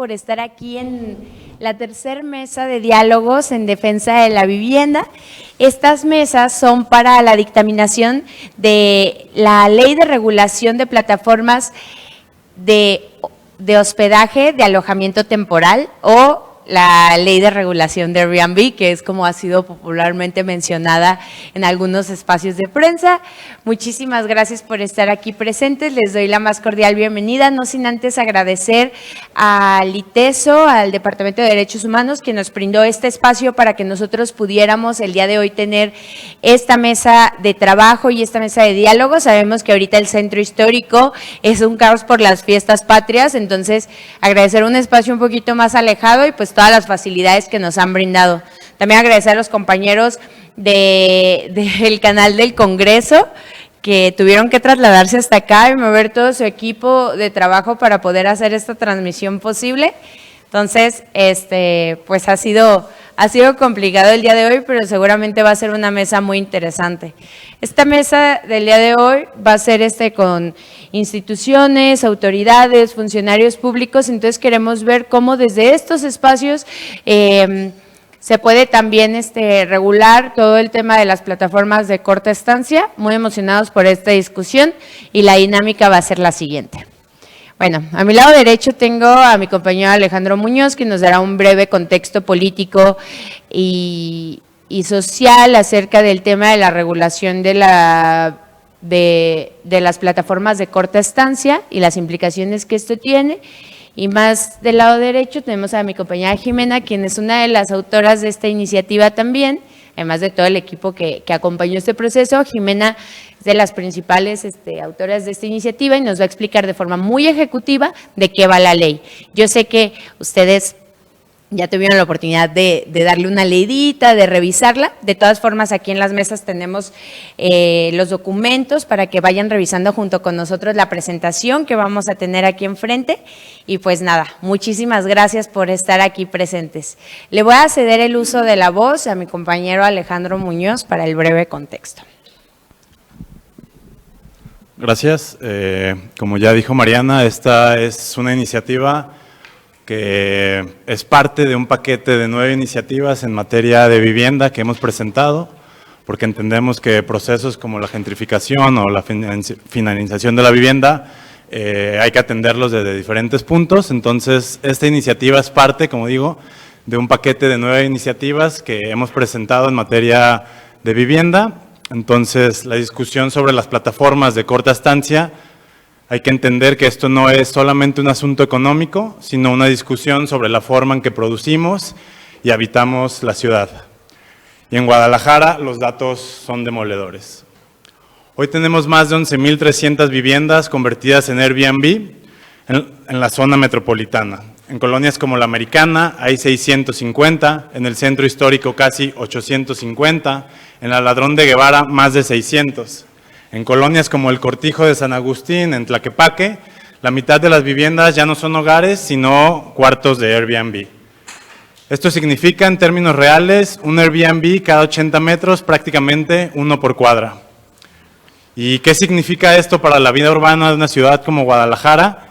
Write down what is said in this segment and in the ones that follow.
por estar aquí en la tercera mesa de diálogos en defensa de la vivienda. Estas mesas son para la dictaminación de la Ley de Regulación de Plataformas de hospedaje de alojamiento temporal o la Ley de Regulación de Airbnb, que es como ha sido popularmente mencionada en algunos espacios de prensa. Muchísimas gracias por estar aquí presentes, les doy la más cordial bienvenida, no sin antes agradecer al ITESO, al Departamento de Derechos Humanos, que nos brindó este espacio para que nosotros pudiéramos el día de hoy tener esta mesa de trabajo y esta mesa de diálogo. Sabemos que ahorita el centro histórico es un caos por las fiestas patrias, entonces agradecer un espacio un poquito más alejado y pues todas las facilidades que nos han brindado. También agradecer a los compañeros del canal del Congreso que tuvieron que trasladarse hasta acá y mover todo su equipo de trabajo para poder hacer esta transmisión posible. Entonces, pues ha sido complicado el día de hoy, pero seguramente va a ser una mesa muy interesante. Esta mesa del día de hoy va a ser con instituciones, autoridades, funcionarios públicos, entonces queremos ver cómo desde estos espacios se puede también regular todo el tema de las plataformas de corta estancia. Muy emocionados por esta discusión y la dinámica va a ser la siguiente. Bueno, a mi lado derecho tengo a mi compañero Alejandro Muñoz, que nos dará un breve contexto político y social acerca del tema de la regulación de las plataformas de corta estancia y las implicaciones que esto tiene. Y más del lado derecho tenemos a mi compañera Jimena, quien es una de las autoras de esta iniciativa también, además de todo el equipo que acompañó este proceso. Jimena es de las principales autoras de esta iniciativa y nos va a explicar de forma muy ejecutiva de qué va la ley. Yo sé que ustedes ya tuvieron la oportunidad de darle una leidita, de revisarla. De todas formas, aquí en las mesas tenemos los documentos para que vayan revisando junto con nosotros la presentación que vamos a tener aquí enfrente. Y pues nada, muchísimas gracias por estar aquí presentes. Le voy a ceder el uso de la voz a mi compañero Alejandro Muñoz para el breve contexto. Gracias. Como ya dijo Mariana, esta es una iniciativa que es parte de un paquete de 9 iniciativas en materia de vivienda que hemos presentado, porque entendemos que procesos como la gentrificación o la finalización de la vivienda hay que atenderlos desde diferentes puntos. Entonces, esta iniciativa es parte, como digo, de un paquete de 9 iniciativas que hemos presentado en materia de vivienda. Entonces, la discusión sobre las plataformas de corta estancia, hay que entender que esto no es solamente un asunto económico, sino una discusión sobre la forma en que producimos y habitamos la ciudad. Y en Guadalajara los datos son demoledores. Hoy tenemos más de 11,300 viviendas convertidas en Airbnb en la zona metropolitana. En colonias como la Americana hay 650, en el centro histórico casi 850, en la Ladrón de Guevara más de 600. En colonias como el Cortijo de San Agustín, en Tlaquepaque, la mitad de las viviendas ya no son hogares, sino cuartos de Airbnb. Esto significa, en términos reales, un Airbnb cada 80 metros, prácticamente uno por cuadra. ¿Y qué significa esto para la vida urbana de una ciudad como Guadalajara?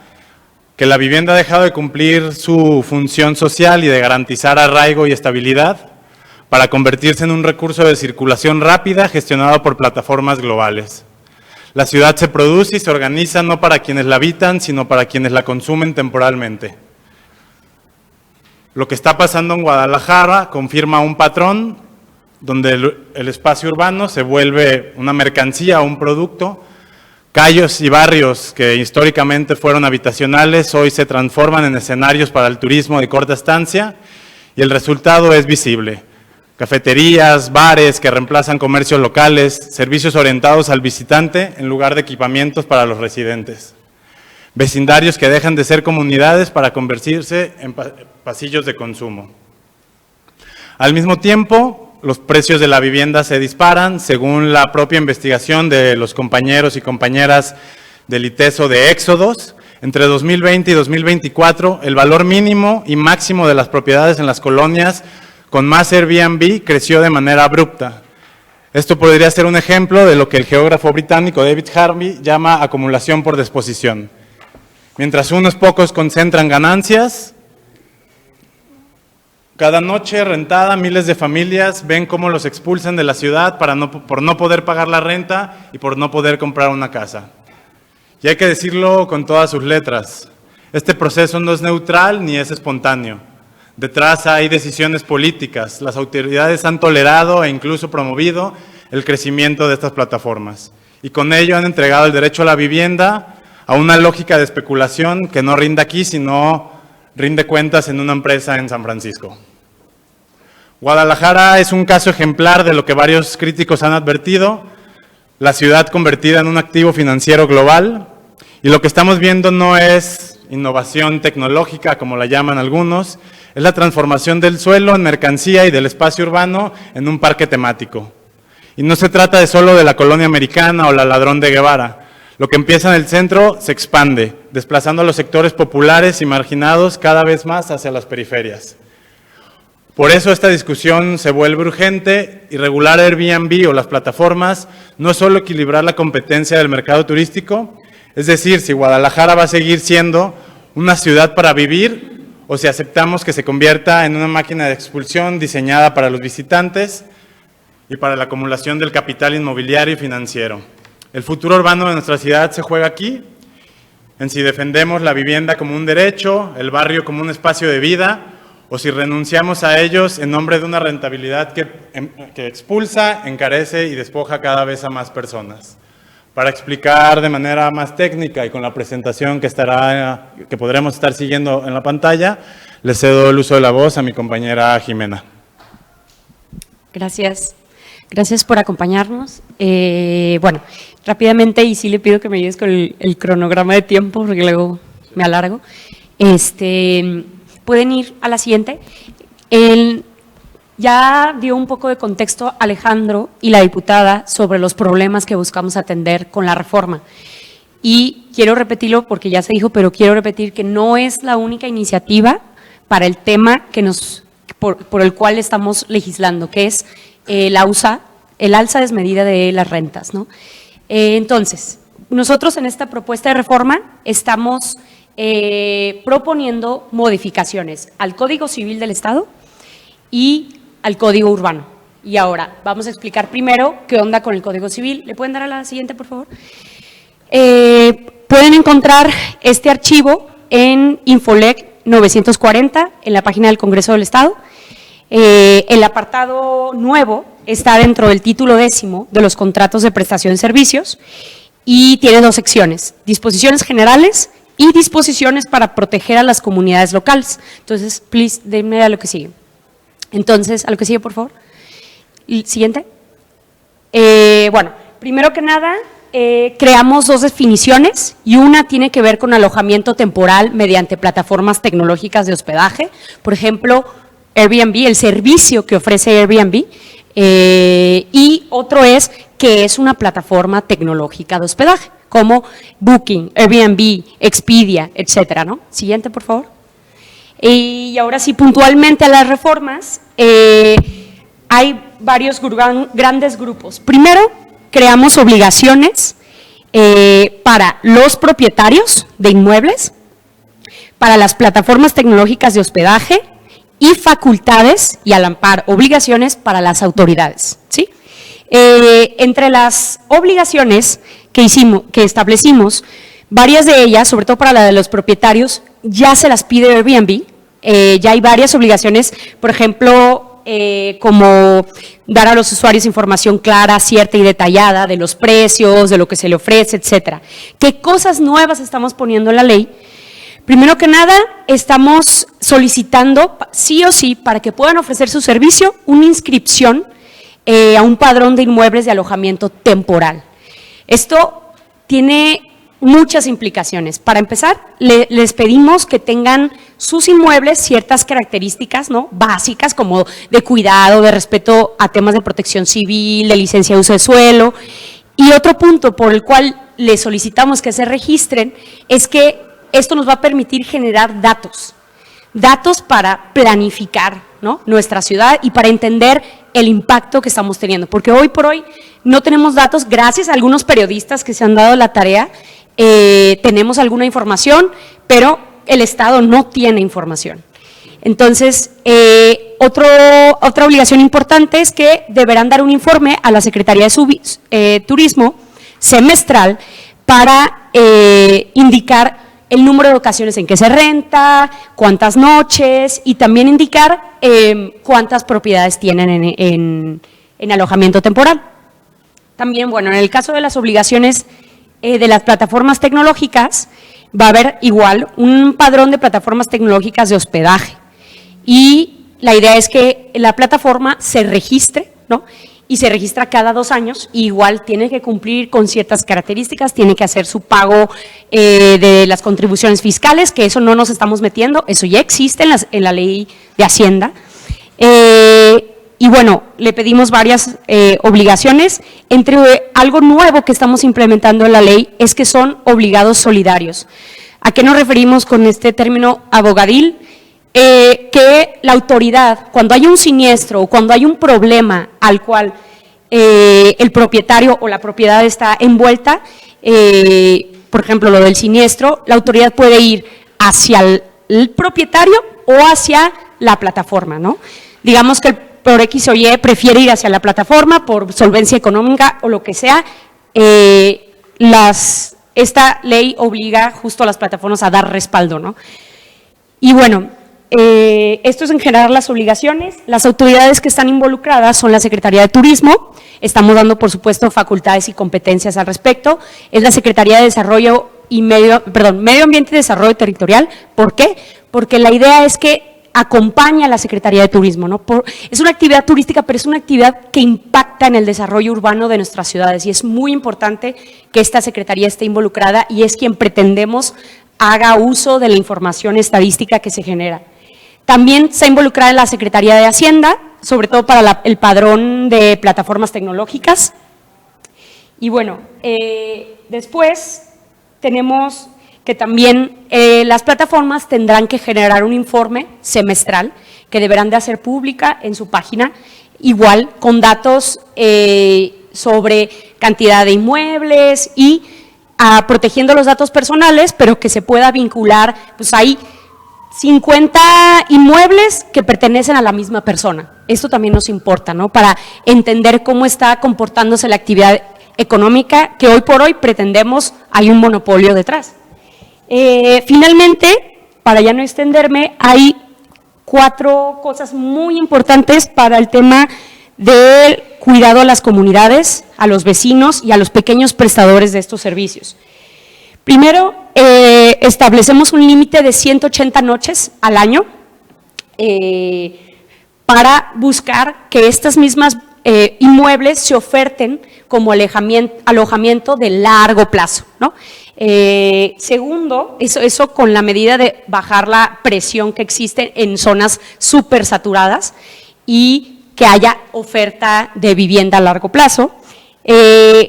Que la vivienda ha dejado de cumplir su función social y de garantizar arraigo y estabilidad para convertirse en un recurso de circulación rápida gestionado por plataformas globales. La ciudad se produce y se organiza no para quienes la habitan, sino para quienes la consumen temporalmente. Lo que está pasando en Guadalajara confirma un patrón donde el espacio urbano se vuelve una mercancía o un producto. Calles y barrios que históricamente fueron habitacionales hoy se transforman en escenarios para el turismo de corta estancia y el resultado es visible. Cafeterías, bares que reemplazan comercios locales, servicios orientados al visitante en lugar de equipamientos para los residentes. Vecindarios que dejan de ser comunidades para convertirse en pasillos de consumo. Al mismo tiempo, los precios de la vivienda se disparan, según la propia investigación de los compañeros y compañeras del ITESO de Éxodos. Entre 2020 y 2024, el valor mínimo y máximo de las propiedades en las colonias con más Airbnb creció de manera abrupta. Esto podría ser un ejemplo de lo que el geógrafo británico David Harvey llama acumulación por disposición. Mientras unos pocos concentran ganancias, Cada noche rentada, miles de familias ven cómo los expulsan de la ciudad por no poder pagar la renta y por no poder comprar una casa. Y hay que decirlo con todas sus letras, este proceso no es neutral ni es espontáneo. Detrás hay decisiones políticas, las autoridades han tolerado e incluso promovido el crecimiento de estas plataformas. Y con ello han entregado el derecho a la vivienda a una lógica de especulación que no rinde aquí, sino rinde cuentas en una empresa en San Francisco. Guadalajara es un caso ejemplar de lo que varios críticos han advertido, la ciudad convertida en un activo financiero global, y lo que estamos viendo no es innovación tecnológica, como la llaman algunos, es la transformación del suelo en mercancía y del espacio urbano en un parque temático. Y no se trata de solo de la colonia americana o la Ladrón de Guevara. Lo que empieza en el centro se expande, desplazando a los sectores populares y marginados cada vez más hacia las periferias. Por eso esta discusión se vuelve urgente y regular Airbnb o las plataformas no es solo equilibrar la competencia del mercado turístico, es decir, si Guadalajara va a seguir siendo una ciudad para vivir o si aceptamos que se convierta en una máquina de expulsión diseñada para los visitantes y para la acumulación del capital inmobiliario y financiero. El futuro urbano de nuestra ciudad se juega aquí, en si defendemos la vivienda como un derecho, el barrio como un espacio de vida, o si renunciamos a ellos en nombre de una rentabilidad que expulsa, encarece y despoja cada vez a más personas. Para explicar de manera más técnica y con la presentación que podremos estar siguiendo en la pantalla, le cedo el uso de la voz a mi compañera Jimena. Gracias. Gracias por acompañarnos. Bueno, rápidamente, y sí le pido que me ayudes con el cronograma de tiempo, porque luego me alargo. Pueden ir a la siguiente. Ya dio un poco de contexto Alejandro y la diputada sobre los problemas que buscamos atender con la reforma. Y quiero repetirlo porque ya se dijo, pero quiero repetir que no es la única iniciativa para el tema por el cual estamos legislando, que es el alza desmedida de las rentas, ¿no? Entonces, nosotros en esta propuesta de reforma estamos proponiendo modificaciones al Código Civil del Estado y al Código Urbano. Y ahora vamos a explicar primero qué onda con el Código Civil. ¿Le pueden dar a la siguiente, por favor? Pueden encontrar este archivo en Infolec 940, en la página del Congreso del Estado. El apartado nuevo está dentro del título 10 de los contratos de prestación de servicios y tiene dos secciones, disposiciones generales y disposiciones para proteger a las comunidades locales. Entonces, please, denme a lo que sigue. Entonces, a lo que sigue, por favor. Siguiente. Bueno, primero que nada, creamos dos definiciones y una tiene que ver con alojamiento temporal mediante plataformas tecnológicas de hospedaje. Por ejemplo, Airbnb, el servicio que ofrece Airbnb, y otro es que es una plataforma tecnológica de hospedaje, como Booking, Airbnb, Expedia, etcétera, ¿no? Siguiente, por favor. Y ahora sí, puntualmente a las reformas, hay varios grandes grupos. Primero, creamos obligaciones para los propietarios de inmuebles, para las plataformas tecnológicas de hospedaje y facultades y al amparo, obligaciones para las autoridades, ¿sí? Entre las obligaciones que establecimos, varias de ellas, sobre todo para la de los propietarios, ya se las pide Airbnb. Ya hay varias obligaciones, por ejemplo, como dar a los usuarios información clara, cierta y detallada de los precios, de lo que se le ofrece, etcétera. ¿Qué cosas nuevas estamos poniendo en la ley? Primero que nada, estamos solicitando, sí o sí, para que puedan ofrecer su servicio, una inscripción a un padrón de inmuebles de alojamiento temporal. Esto tiene muchas implicaciones. Para empezar, les pedimos que tengan sus inmuebles ciertas características, ¿no?, básicas, como de cuidado, de respeto a temas de protección civil, de licencia de uso de suelo. Y otro punto por el cual les solicitamos que se registren es que esto nos va a permitir generar datos para planificar, ¿no?, nuestra ciudad y para entender el impacto que estamos teniendo. Porque hoy por hoy no tenemos datos, gracias a algunos periodistas que se han dado la tarea. Tenemos alguna información, pero el Estado no tiene información. Entonces, Otra obligación importante es que deberán dar un informe a la Secretaría de Turismo semestral para indicar el número de ocasiones en que se renta, cuántas noches y también indicar cuántas propiedades tienen en alojamiento temporal. También, bueno, en el caso de las obligaciones de las plataformas tecnológicas, va a haber igual un padrón de plataformas tecnológicas de hospedaje y la idea es que la plataforma se registre, ¿no? Y se registra cada 2 años, y igual tiene que cumplir con ciertas características, tiene que hacer su pago de las contribuciones fiscales, que eso no nos estamos metiendo, eso ya existe en la ley de Hacienda. Y bueno, le pedimos varias obligaciones, entre algo nuevo que estamos implementando en la ley es que son obligados solidarios. ¿A qué nos referimos con este término abogadil? Que la autoridad, cuando hay un siniestro o cuando hay un problema al cual el propietario o la propiedad está envuelta, por ejemplo, lo del siniestro, la autoridad puede ir hacia el propietario o hacia la plataforma, ¿no? Digamos que por X o Y prefiere ir hacia la plataforma por solvencia económica o lo que sea, esta ley obliga justo a las plataformas a dar respaldo, ¿no? Y bueno, esto es en general las obligaciones. Las autoridades que están involucradas son la Secretaría de Turismo, estamos dando por supuesto facultades y competencias al respecto, es la Secretaría de Desarrollo y Medio Ambiente y Desarrollo Territorial. ¿Por qué? Porque la idea es que acompaña a la Secretaría de Turismo, ¿no? Es una actividad turística, pero es una actividad que impacta en el desarrollo urbano de nuestras ciudades y es muy importante que esta Secretaría esté involucrada y es quien pretendemos haga uso de la información estadística que se genera. También está involucrada en la Secretaría de Hacienda, sobre todo para el padrón de plataformas tecnológicas. Y bueno, después tenemos que también las plataformas tendrán que generar un informe semestral que deberán de hacer pública en su página, igual con datos sobre cantidad de inmuebles y protegiendo los datos personales, pero que se pueda vincular, pues hay 50 inmuebles que pertenecen a la misma persona. Esto también nos importa, ¿no? Para entender cómo está comportándose la actividad económica que hoy por hoy pretendemos, hay un monopolio detrás. Finalmente, para ya no extenderme, hay 4 cosas muy importantes para el tema del cuidado a las comunidades, a los vecinos y a los pequeños prestadores de estos servicios. Primero, establecemos un límite de 180 noches al año para buscar que estas mismas inmuebles se oferten como alojamiento de largo plazo, ¿no? Segundo, eso con la medida de bajar la presión que existe en zonas súper saturadas y que haya oferta de vivienda a largo plazo.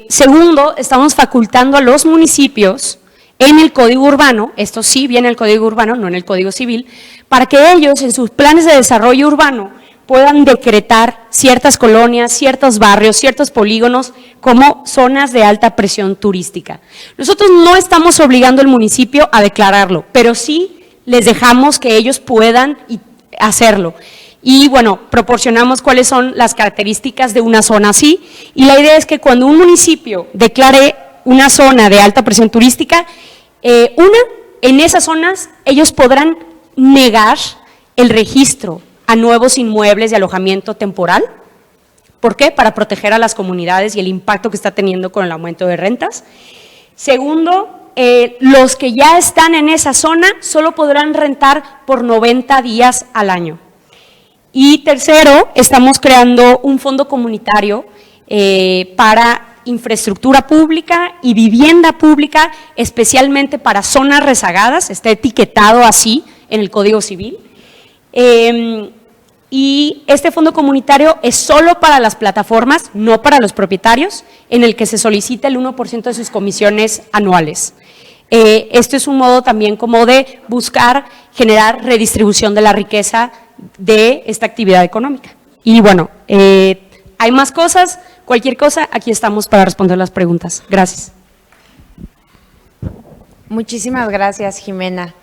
Segundo, estamos facultando a los municipios en el Código Urbano, esto sí viene en el Código Urbano, no en el Código Civil, para que ellos en sus planes de desarrollo urbano puedan decretar ciertas colonias, ciertos barrios, ciertos polígonos como zonas de alta presión turística. Nosotros no estamos obligando al municipio a declararlo, pero sí les dejamos que ellos puedan hacerlo. Y bueno, proporcionamos cuáles son las características de una zona así, y la idea es que cuando un municipio declare una zona de alta presión turística, en esas zonas ellos podrán negar el registro a nuevos inmuebles de alojamiento temporal. ¿Por qué? Para proteger a las comunidades y el impacto que está teniendo con el aumento de rentas. Segundo, los que ya están en esa zona solo podrán rentar por 90 días al año. Y tercero, estamos creando un fondo comunitario para infraestructura pública y vivienda pública, especialmente para zonas rezagadas, está etiquetado así en el Código Civil. Y este fondo comunitario es solo para las plataformas, no para los propietarios, en el que se solicita el 1% de sus comisiones anuales. Esto es un modo también como de buscar generar redistribución de la riqueza de esta actividad económica. Y bueno, hay más cosas, cualquier cosa, aquí estamos para responder las preguntas. Gracias. Muchísimas gracias, Jimena.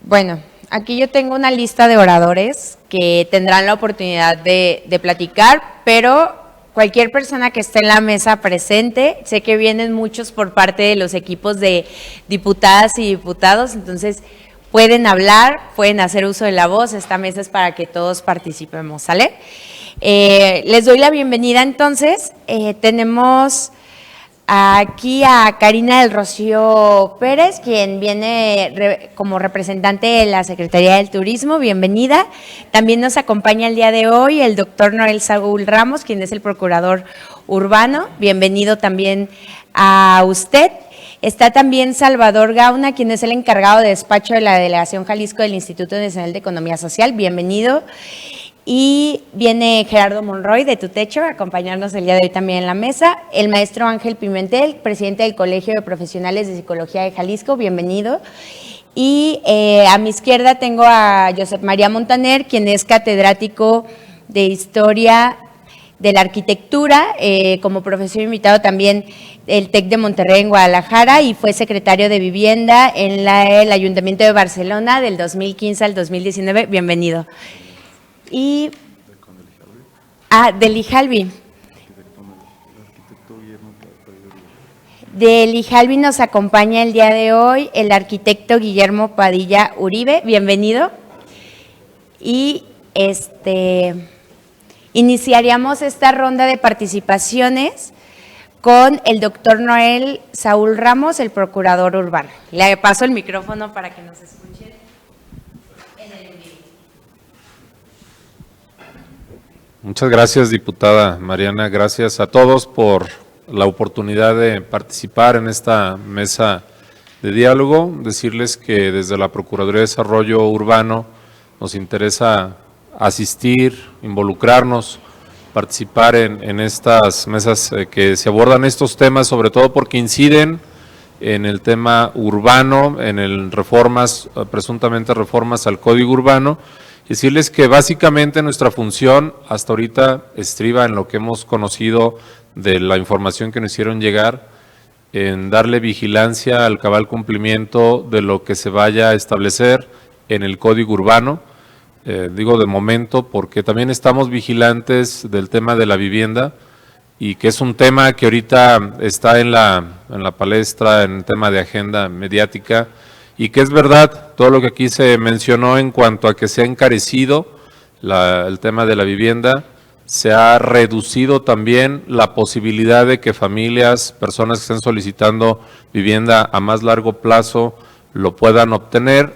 Bueno, Aquí yo tengo una lista de oradores que tendrán la oportunidad de platicar, pero cualquier persona que esté en la mesa presente, sé que vienen muchos por parte de los equipos de diputadas y diputados, entonces pueden hablar, pueden hacer uso de la voz, esta mesa es para que todos participemos, ¿sale? Les doy la bienvenida entonces, tenemos aquí a Karina del Rocío Pérez, quien viene como representante de la Secretaría del Turismo, bienvenida. También nos acompaña el día de hoy el doctor Noel Saúl Ramos, quien es el procurador urbano, bienvenido también a usted. Está también Salvador Gauna, quien es el encargado de despacho de la Delegación Jalisco del Instituto Nacional de Economía Social, bienvenido. Y viene Gerardo Monroy de Tutecho a acompañarnos el día de hoy también en la mesa. El maestro Ángel Pimentel, presidente del Colegio de Profesionales de Psicología de Jalisco, bienvenido. Y a mi izquierda tengo a Josep María Montaner, quien es catedrático de Historia de la Arquitectura, como profesor invitado también del TEC de Monterrey en Guadalajara y fue secretario de Vivienda en el Ayuntamiento de Barcelona del 2015 al 2019. Bienvenido. Y del IJALBI. Del IJALBI nos acompaña el día de hoy el arquitecto Guillermo Padilla Uribe, bienvenido. Y iniciaríamos esta ronda de participaciones con el doctor Noel Saúl Ramos, el procurador urbano. Le paso el micrófono para que nos escuchen. Muchas gracias, diputada Mariana. Gracias a todos por la oportunidad de participar en esta mesa de diálogo. Decirles que desde la Procuraduría de Desarrollo Urbano nos interesa asistir, involucrarnos, participar en estas mesas que se abordan estos temas, sobre todo porque inciden en el tema urbano, en el presuntamente reformas al Código Urbano. Decirles que básicamente nuestra función hasta ahorita estriba en lo que hemos conocido de la información que nos hicieron llegar, en darle vigilancia al cabal cumplimiento de lo que se vaya a establecer en el Código Urbano. Digo de momento porque también estamos vigilantes del tema de la vivienda y que es un tema que ahorita está en la palestra, en el tema de agenda mediática. Y que es verdad todo lo que aquí se mencionó en cuanto a que se ha encarecido el tema de la vivienda, se ha reducido también la posibilidad de que familias, personas que estén solicitando vivienda a más largo plazo lo puedan obtener,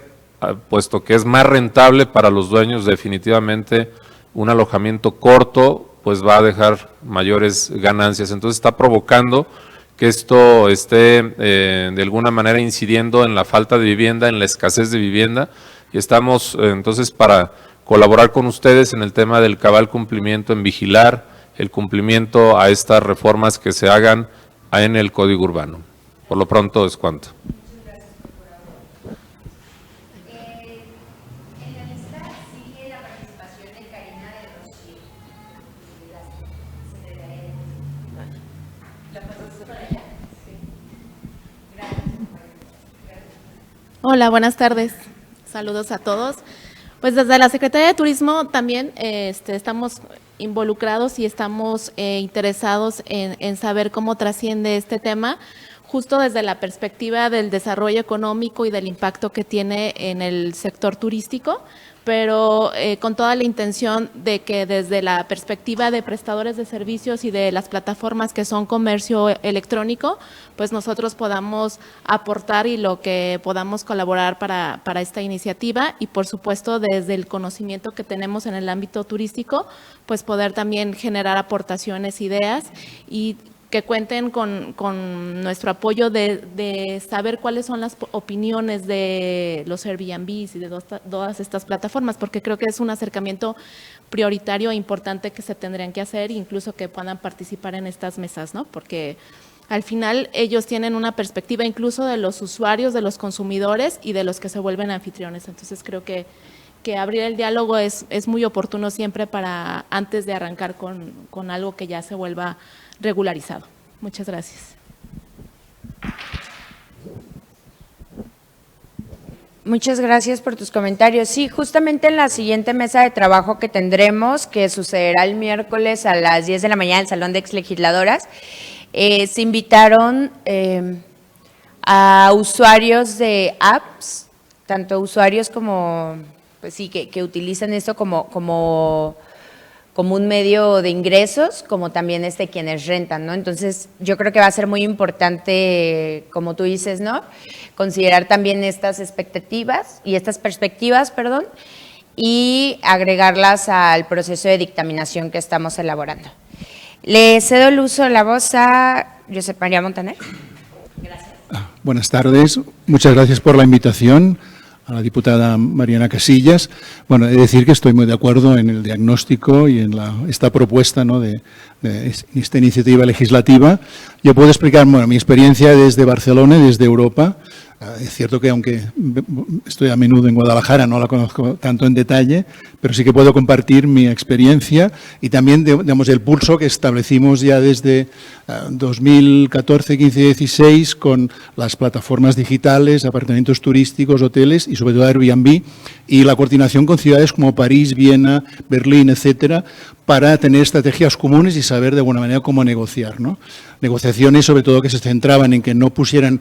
puesto que es más rentable para los dueños definitivamente un alojamiento corto, pues va a dejar mayores ganancias. Entonces está provocando que esto esté de alguna manera incidiendo en la falta de vivienda, en la escasez de vivienda, y estamos entonces para colaborar con ustedes en el tema del cabal cumplimiento, en vigilar el cumplimiento a estas reformas que se hagan en el Código Urbano. Por lo pronto es cuanto. Hola, buenas tardes. Saludos a todos. Pues desde la Secretaría de Turismo también estamos involucrados y estamos interesados en saber cómo trasciende este tema, justo desde la perspectiva del desarrollo económico y del impacto que tiene en el sector turístico, pero con toda la intención de que desde la perspectiva de prestadores de servicios y de las plataformas que son comercio electrónico, pues nosotros podamos aportar y lo que podamos colaborar para esta iniciativa y por supuesto desde el conocimiento que tenemos en el ámbito turístico, pues poder también generar aportaciones, ideas y que cuenten con nuestro apoyo de saber cuáles son las opiniones de los Airbnbs y de todas estas plataformas, porque creo que es un acercamiento prioritario e importante que se tendrían que hacer, incluso que puedan participar en estas mesas, ¿no? Porque al final ellos tienen una perspectiva incluso de los usuarios, de los consumidores y de los que se vuelven anfitriones. Entonces creo que abrir el diálogo es muy oportuno siempre para antes de arrancar con algo que ya se vuelva regularizado. Muchas gracias. Muchas gracias por tus comentarios. Sí, justamente en la siguiente mesa de trabajo que tendremos, que sucederá el miércoles a las 10 de la mañana en el Salón de Exlegisladoras, se invitaron a usuarios de apps, tanto usuarios como, pues sí, que utilizan esto como un medio de ingresos, como también quienes rentan, ¿no? Entonces, yo creo que va a ser muy importante, como tú dices, ¿no?, considerar también estas expectativas y estas perspectivas, y agregarlas al proceso de dictaminación que estamos elaborando. Le cedo el uso de la voz a Josep María Montaner. Gracias. Buenas tardes. Muchas gracias por la invitación a la diputada Mariana Casillas. Bueno, he de decir que estoy muy de acuerdo en el diagnóstico y en esta propuesta, ¿no?, de esta iniciativa legislativa. Yo puedo explicar, bueno, mi experiencia desde Barcelona y desde Europa. Es cierto que aunque estoy a menudo en Guadalajara, no la conozco tanto en detalle, pero sí que puedo compartir mi experiencia y también, digamos, el pulso que establecimos ya desde 2014, 15, 16 con las plataformas digitales, apartamentos turísticos, hoteles y sobre todo Airbnb, y la coordinación con ciudades como París, Viena, Berlín, etcétera, para tener estrategias comunes y saber de alguna manera cómo negociar, ¿no? Negociaciones sobre todo que se centraban en que no pusieran,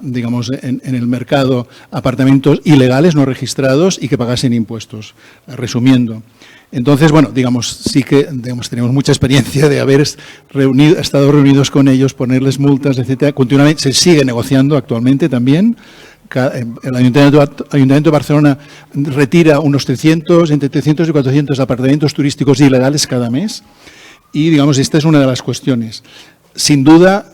digamos, en el mercado apartamentos ilegales, no registrados y que pagasen impuestos, resumiendo. Entonces, bueno, digamos, sí que tenemos mucha experiencia de haber estado reunidos con ellos, ponerles multas, etcétera. Continuamente se sigue negociando actualmente también. El Ayuntamiento de Barcelona retira unos 300, entre 300 y 400 apartamentos turísticos ilegales cada mes y, digamos, esta es una de las cuestiones. Sin duda,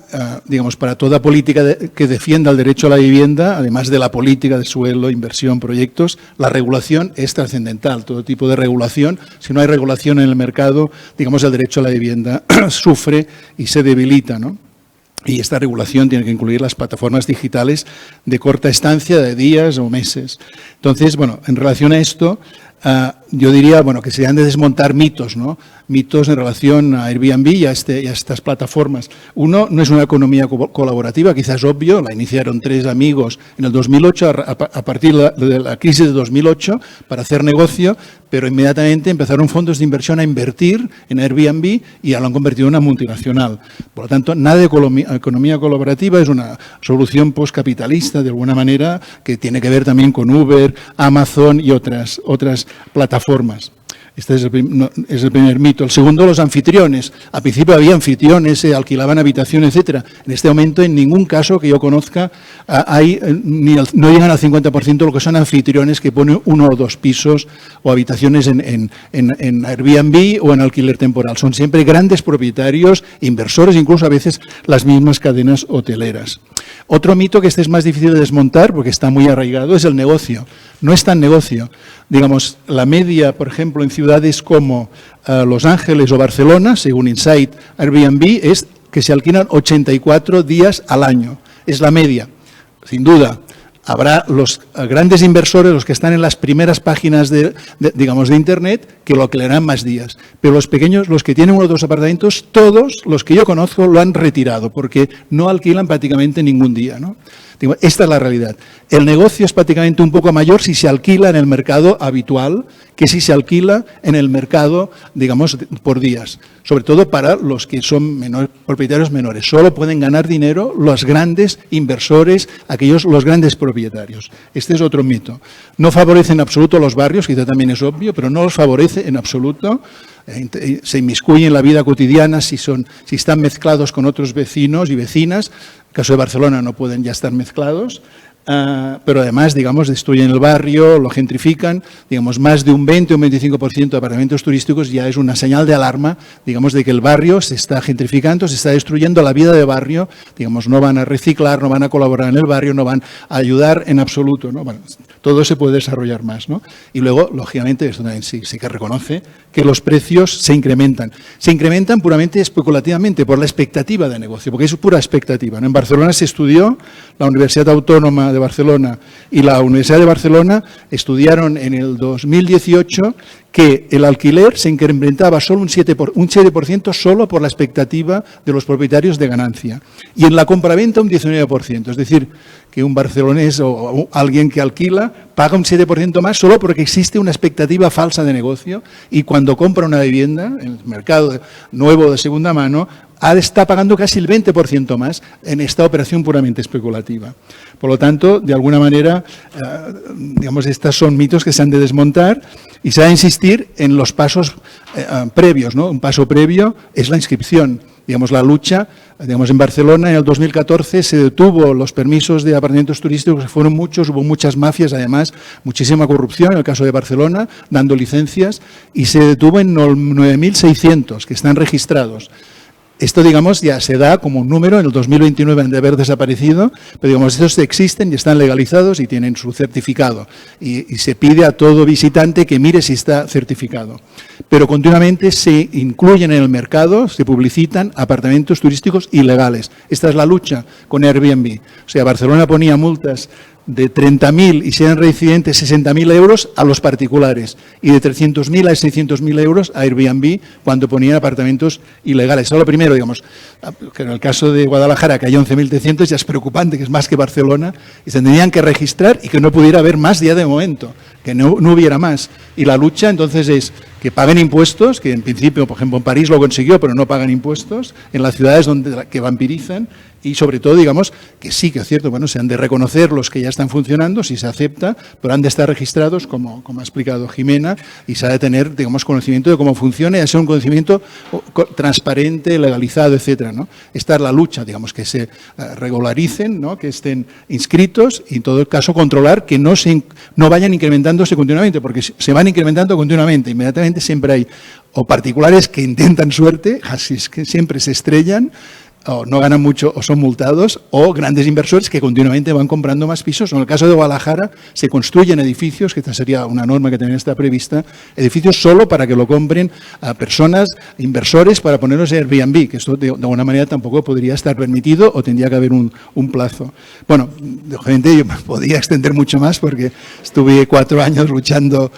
digamos, para toda política que defienda el derecho a la vivienda, además de la política de suelo, inversión, proyectos, la regulación es trascendental, todo tipo de regulación. Si no hay regulación en el mercado, digamos, el derecho a la vivienda sufre y se debilita, ¿no? Y esta regulación tiene que incluir las plataformas digitales de corta estancia, de días o meses. Entonces, bueno, en relación a esto, yo diría, bueno, que se han de desmontar mitos, ¿no? Mitos en relación a Airbnb y a estas plataformas. Uno, no es una economía colaborativa, quizás obvio, la iniciaron 3 amigos en el 2008, a partir de la crisis de 2008, para hacer negocio, pero inmediatamente empezaron fondos de inversión a invertir en Airbnb y ya lo han convertido en una multinacional. Por lo tanto, nada de economía colaborativa, es una solución postcapitalista, de alguna manera, que tiene que ver también con Uber, Amazon y otras plataformas. Este es el primer mito. El segundo, los anfitriones. Al principio había anfitriones, se alquilaban habitaciones, etcétera. En este momento, en ningún caso que yo conozca, no llegan al 50% lo que son anfitriones que ponen 1 o 2 pisos o habitaciones en Airbnb o en alquiler temporal. Son siempre grandes propietarios, inversores, incluso a veces las mismas cadenas hoteleras. Otro mito que es más difícil de desmontar, porque está muy arraigado, es el negocio. No es tan negocio. Digamos, la media, por ejemplo, en ciudades como Los Ángeles o Barcelona, según Insight Airbnb, es que se alquilan 84 días al año. Es la media, sin duda. Habrá los grandes inversores, los que están en las primeras páginas de Internet, que lo alquilarán más días. Pero los pequeños, los que tienen 1 o 2 apartamentos, todos los que yo conozco lo han retirado, porque no alquilan prácticamente ningún día, ¿no? Esta es la realidad. El negocio es prácticamente un poco mayor si se alquila en el mercado habitual que si se alquila en el mercado, digamos, por días. Sobre todo para los que son propietarios menores. Solo pueden ganar dinero los grandes inversores, los grandes propietarios. Este es otro mito. No favorece en absoluto los barrios, quizá también es obvio, pero no los favorece en absoluto. Se inmiscuyen en la vida cotidiana si están mezclados con otros vecinos y vecinas. En el caso de Barcelona no pueden ya estar mezclados, pero además, digamos, destruyen el barrio, lo gentrifican, digamos, más de un 20 o un 25% de apartamentos turísticos ya es una señal de alarma, digamos, de que el barrio se está gentrificando, se está destruyendo la vida de barrio, digamos, no van a reciclar, no van a colaborar en el barrio, no van a ayudar en absoluto, ¿no? Bueno, todo se puede desarrollar más, ¿no? Y luego, lógicamente, esto también sí que reconoce que los precios se incrementan. Se incrementan puramente especulativamente por la expectativa de negocio, porque es pura expectativa, ¿no? En Barcelona se estudió, la Universidad Autónoma de Barcelona y la Universidad de Barcelona estudiaron en el 2018 que el alquiler se incrementaba solo un 7% solo por la expectativa de los propietarios de ganancia y en la compraventa un 19%. Es decir, que un barcelonés o alguien que alquila paga un 7% más solo porque existe una expectativa falsa de negocio y cuando compra una vivienda en el mercado nuevo de segunda mano está pagando casi el 20% más en esta operación puramente especulativa. Por lo tanto, de alguna manera, digamos, estos son mitos que se han de desmontar y se ha de insistir en los pasos previos, ¿no? Un paso previo es la inscripción. Digamos, la lucha, digamos, en Barcelona en el 2014 se detuvo los permisos de apartamentos turísticos, que fueron muchos, hubo muchas mafias, además, muchísima corrupción en el caso de Barcelona, dando licencias, y se detuvo en 9.600 que están registrados. Esto, digamos, ya se da como un número, en el 2029 han de haber desaparecido, pero, digamos, estos existen y están legalizados y tienen su certificado. Y se pide a todo visitante que mire si está certificado. Pero continuamente se incluyen en el mercado, se publicitan apartamentos turísticos ilegales. Esta es la lucha con Airbnb. O sea, Barcelona ponía multas de 30.000 y si eran reincidentes 60.000 euros a los particulares y de 300.000 a 600.000 euros a Airbnb cuando ponían apartamentos ilegales. Eso es lo primero, digamos, que en el caso de Guadalajara, que hay 11.300, ya es preocupante, que es más que Barcelona, y se tendrían que registrar y que no pudiera haber más día de momento, que no hubiera más. Y la lucha entonces es que paguen impuestos, que en principio, por ejemplo, en París lo consiguió, pero no pagan impuestos, en las ciudades que vampirizan, y sobre todo, digamos, que sí, que es cierto, bueno, se han de reconocer los que ya están funcionando, si se acepta, pero han de estar registrados, como ha explicado Jimena, y se ha de tener, digamos, conocimiento de cómo funciona y ha ser un conocimiento transparente, legalizado, etcétera, ¿no? Esta es la lucha, digamos, que se regularicen, ¿no? Que estén inscritos y, en todo caso, controlar que no vayan incrementándose continuamente, porque se van incrementando continuamente, inmediatamente siempre hay o particulares que intentan suerte, así es que siempre se estrellan, o no ganan mucho o son multados, o grandes inversores que continuamente van comprando más pisos. En el caso de Guadalajara se construyen edificios, que esta sería una norma que también está prevista, edificios solo para que lo compren a personas, inversores, para ponerlos en Airbnb, que esto de alguna manera tampoco podría estar permitido o tendría que haber un plazo. Bueno, obviamente yo podría extender mucho más porque estuve 4 años luchando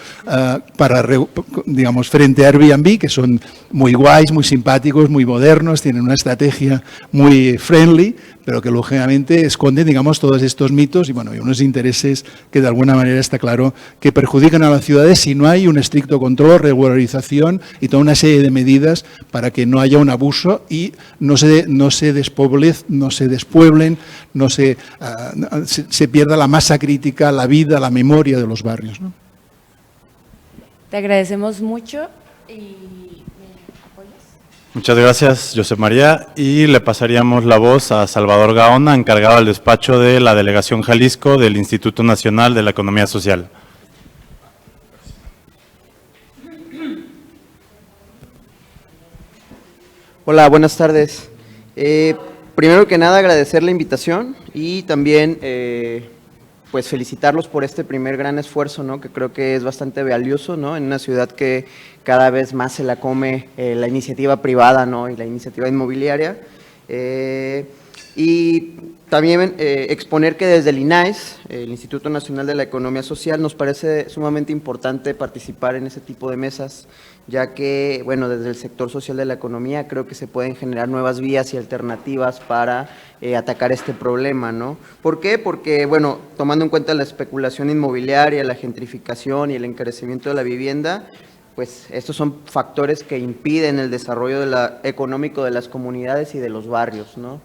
digamos, frente a Airbnb, que son muy guays, muy simpáticos, muy modernos, tienen una estrategia muy friendly, pero que lógicamente esconden, digamos, todos estos mitos y, bueno, y unos intereses que de alguna manera está claro que perjudican a las ciudades si no hay un estricto control, regularización y toda una serie de medidas para que no haya un abuso y no se despueblen, se pierda la masa crítica, la vida, la memoria de los barrios, ¿no? Te agradecemos mucho y... Muchas gracias, Josep María. Y le pasaríamos la voz a Salvador Gaona, encargado del despacho de la Delegación Jalisco del Instituto Nacional de la Economía Social. Hola, buenas tardes. Primero que nada, agradecer la invitación y también pues felicitarlos por este primer gran esfuerzo, ¿no? Que creo que es bastante valioso, ¿no? En una ciudad que cada vez más se la come la iniciativa privada, ¿no? Y la iniciativa inmobiliaria. Y también exponer que desde el INAES, el Instituto Nacional de la Economía Social, nos parece sumamente importante participar en ese tipo de mesas, ya que, bueno, desde el sector social de la economía creo que se pueden generar nuevas vías y alternativas para atacar este problema, ¿no? ¿Por qué? Porque, bueno, tomando en cuenta la especulación inmobiliaria, la gentrificación y el encarecimiento de la vivienda, pues estos son factores que impiden el desarrollo económico de las comunidades y de los barrios, ¿no?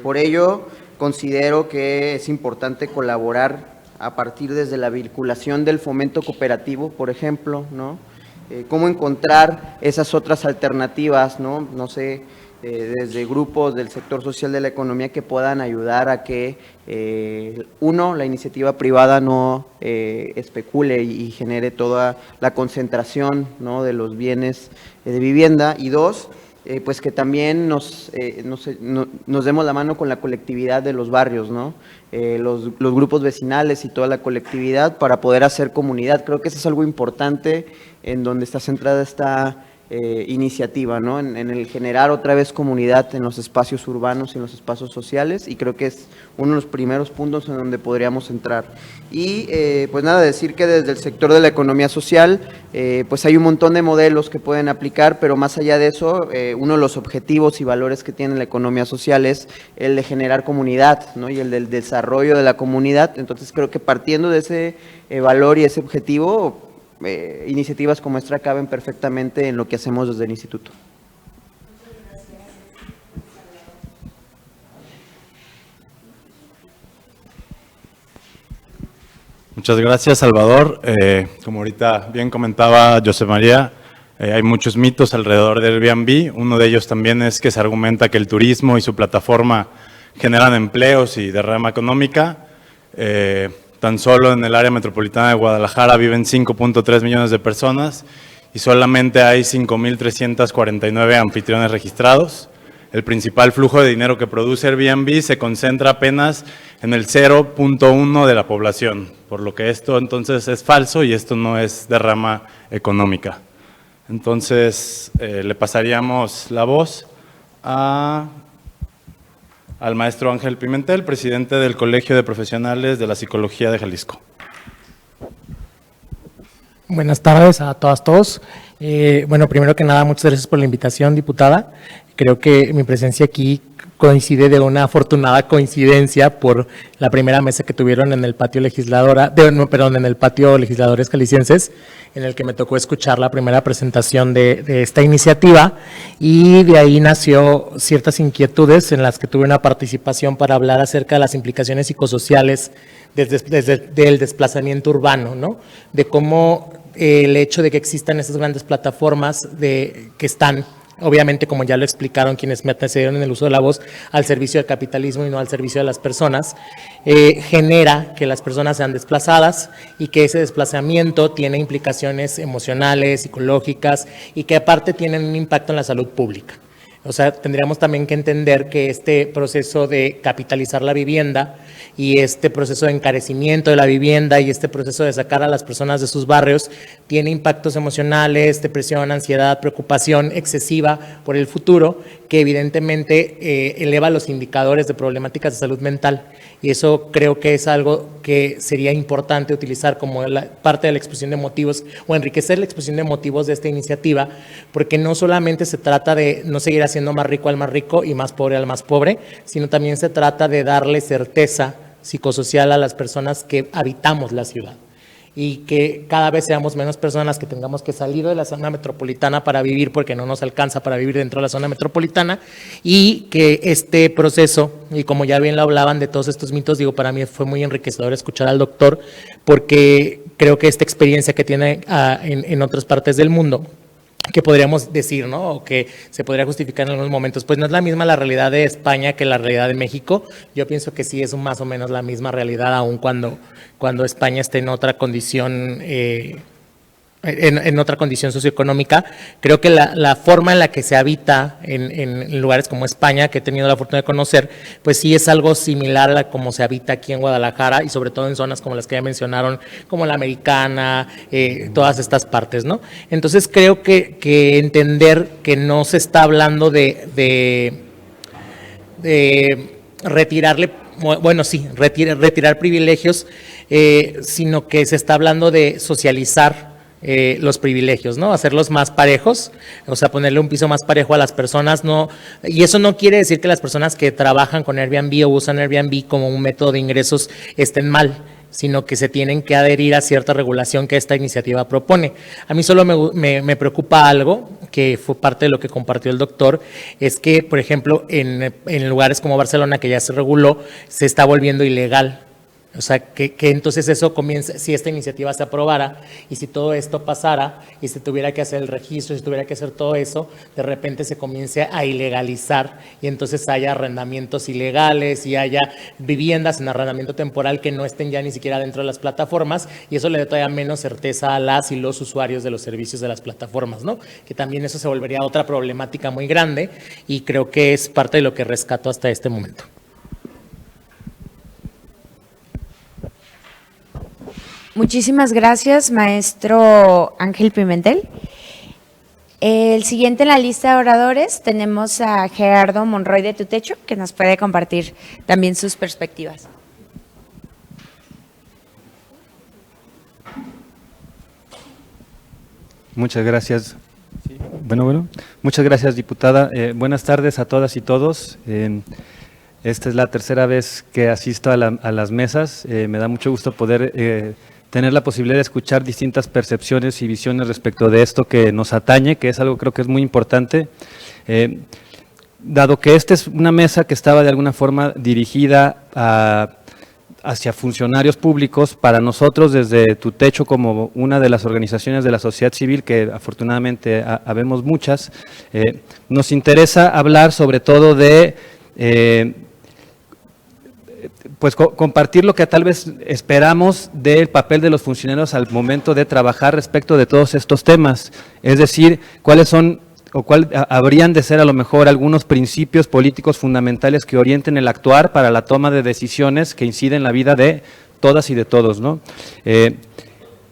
Por ello, considero que es importante colaborar a partir desde la vinculación del fomento cooperativo, por ejemplo, ¿no? Cómo encontrar esas otras alternativas, ¿no? No sé, desde grupos del sector social de la economía que puedan ayudar a que, la iniciativa privada no especule y genere toda la concentración, ¿no? De los bienes de vivienda, y dos, pues que también nos demos la mano con la colectividad de los barrios, ¿no? Los grupos vecinales y toda la colectividad para poder hacer comunidad. Creo que eso es algo importante en donde está centrada esta iniciativa, ¿no? En el generar otra vez comunidad en los espacios urbanos y en los espacios sociales, y creo que es uno de los primeros puntos en donde podríamos entrar. Y pues nada, decir que desde el sector de la economía social, pues hay un montón de modelos que pueden aplicar, pero más allá de eso, uno de los objetivos y valores que tiene la economía social es el de generar comunidad, ¿no? Y el del desarrollo de la comunidad. Entonces creo que partiendo de ese valor y ese objetivo, iniciativas como esta caben perfectamente en lo que hacemos desde el instituto. Muchas gracias, Salvador. Como ahorita bien comentaba José María, hay muchos mitos alrededor del Airbnb. Uno de ellos también es que se argumenta que el turismo y su plataforma generan empleos y derrama económica. Tan solo en el área metropolitana de Guadalajara viven 5.3 millones de personas y solamente hay 5.349 anfitriones registrados. El principal flujo de dinero que produce Airbnb se concentra apenas en el 0.1 de la población, por lo que esto entonces es falso y esto no es derrama económica. Entonces le pasaríamos la voz al maestro Ángel Pimentel, presidente del Colegio de Profesionales de la Psicología de Jalisco. Buenas tardes a todas, todos. Bueno, primero que nada, muchas gracias por la invitación, diputada. Creo que mi presencia aquí coincide de una afortunada coincidencia por la primera mesa que tuvieron en el patio en el patio Legisladores Jaliscienses, en el que me tocó escuchar la primera presentación de esta iniciativa, y de ahí nació ciertas inquietudes en las que tuve una participación para hablar acerca de las implicaciones psicosociales del desplazamiento urbano, ¿no? De cómo el hecho de que existan esas grandes plataformas que están, obviamente, como ya lo explicaron quienes me antecedieron en el uso de la voz, al servicio del capitalismo y no al servicio de las personas, genera que las personas sean desplazadas y que ese desplazamiento tiene implicaciones emocionales, psicológicas, y que aparte tienen un impacto en la salud pública. O sea, tendríamos también que entender que este proceso de capitalizar la vivienda y este proceso de encarecimiento de la vivienda y este proceso de sacar a las personas de sus barrios tiene impactos emocionales, depresión, ansiedad, preocupación excesiva por el futuro, que evidentemente eleva los indicadores de problemáticas de salud mental. Y eso creo que es algo que sería importante utilizar como parte de la exposición de motivos, o enriquecer la exposición de motivos de esta iniciativa, porque no solamente se trata de no seguir haciendo más rico al más rico y más pobre al más pobre, sino también se trata de darle certeza psicosocial a las personas que habitamos la ciudad, y que cada vez seamos menos personas que tengamos que salir de la zona metropolitana para vivir, porque no nos alcanza para vivir dentro de la zona metropolitana, y que este proceso, y como ya bien lo hablaban de todos estos mitos, digo, para mí fue muy enriquecedor escuchar al doctor, porque creo que esta experiencia que tiene en otras partes del mundo, que podríamos decir, ¿no? O que se podría justificar en algunos momentos, pues no es la misma la realidad de España que la realidad de México. Yo pienso que sí es más o menos la misma realidad, aun cuando España esté en otra condición, en otra condición socioeconómica. Creo que la forma en la que se habita en lugares como España, que he tenido la fortuna de conocer, pues sí es algo similar a cómo se habita aquí en Guadalajara, y sobre todo en zonas como las que ya mencionaron, como la Americana, todas estas partes, ¿no? Entonces creo que entender que no se está hablando de retirarle, bueno, sí, retirar privilegios, sino que se está hablando de socializar los privilegios, ¿no? Hacerlos más parejos, o sea, ponerle un piso más parejo a las personas, ¿no? Y eso no quiere decir que las personas que trabajan con Airbnb o usan Airbnb como un método de ingresos estén mal, sino que se tienen que adherir a cierta regulación que esta iniciativa propone. A mí solo me preocupa algo, que fue parte de lo que compartió el doctor, es que, por ejemplo, en lugares como Barcelona, que ya se reguló, se está volviendo ilegal. O sea, que entonces eso comienza, si esta iniciativa se aprobara y si todo esto pasara y se tuviera que hacer el registro, si tuviera que hacer todo eso, de repente se comience a ilegalizar y entonces haya arrendamientos ilegales y haya viviendas en arrendamiento temporal que no estén ya ni siquiera dentro de las plataformas, y eso le da todavía menos certeza a las y los usuarios de los servicios de las plataformas, ¿no? Que también eso se volvería otra problemática muy grande, y creo que es parte de lo que rescato hasta este momento. Muchísimas gracias, maestro Ángel Pimentel. El siguiente en la lista de oradores tenemos a Gerardo Monroy de Tutecho, que nos puede compartir también sus perspectivas. Muchas gracias. Muchas gracias, diputada. Buenas tardes a todas y todos. Esta es la tercera vez que asisto a las mesas. Me da mucho gusto poder tener la posibilidad de escuchar distintas percepciones y visiones respecto de esto que nos atañe, que es algo creo que es muy importante. Dado que esta es una mesa que estaba de alguna forma dirigida hacia funcionarios públicos, para nosotros desde Tutecho, como una de las organizaciones de la sociedad civil, que afortunadamente habemos muchas, nos interesa hablar sobre todo de pues compartir lo que tal vez esperamos del papel de los funcionarios al momento de trabajar respecto de todos estos temas, es decir, cuáles son o cuál habrían de ser a lo mejor algunos principios políticos fundamentales que orienten el actuar para la toma de decisiones que inciden en la vida de todas y de todos, ¿no?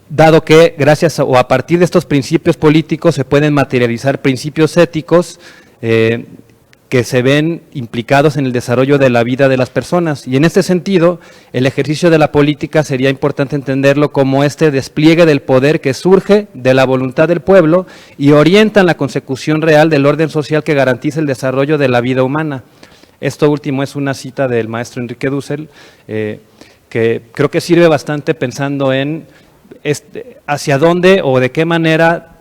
Dado que gracias o a partir de estos principios políticos se pueden materializar principios éticos que se ven implicados en el desarrollo de la vida de las personas. Y en este sentido, el ejercicio de la política sería importante entenderlo como este despliegue del poder que surge de la voluntad del pueblo y orienta en la consecución real del orden social que garantiza el desarrollo de la vida humana. Esto último es una cita del maestro Enrique Dussel, que creo que sirve bastante pensando en hacia dónde o de qué manera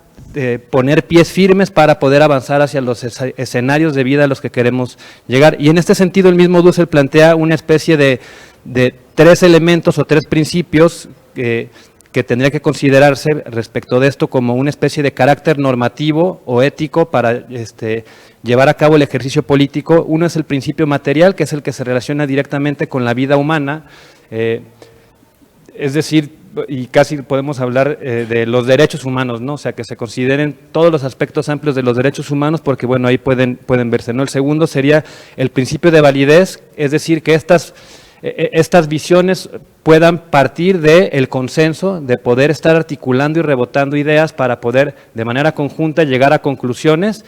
poner pies firmes para poder avanzar hacia los escenarios de vida a los que queremos llegar. Y en este sentido el mismo Dussel plantea una especie de tres elementos o tres principios que tendría que considerarse respecto de esto como una especie de carácter normativo o ético para llevar a cabo el ejercicio político. Uno es el principio material, que es el que se relaciona directamente con la vida humana, es decir, y casi podemos hablar de los derechos humanos, ¿no? O sea, que se consideren todos los aspectos amplios de los derechos humanos, porque bueno, ahí pueden verse, ¿no? El segundo sería el principio de validez, es decir, que estas visiones puedan partir del consenso, de poder estar articulando y rebotando ideas para poder de manera conjunta llegar a conclusiones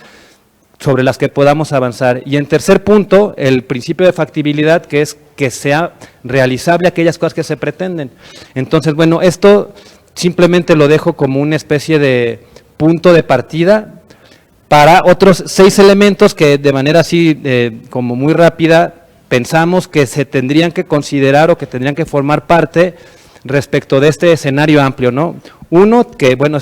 sobre las que podamos avanzar. Y en tercer punto, el principio de factibilidad, que es que sea realizable aquellas cosas que se pretenden. Entonces, bueno, esto simplemente lo dejo como una especie de punto de partida para otros 6 elementos que de manera así como muy rápida pensamos que se tendrían que considerar o que tendrían que formar parte respecto de este escenario amplio, ¿no? Uno, que bueno,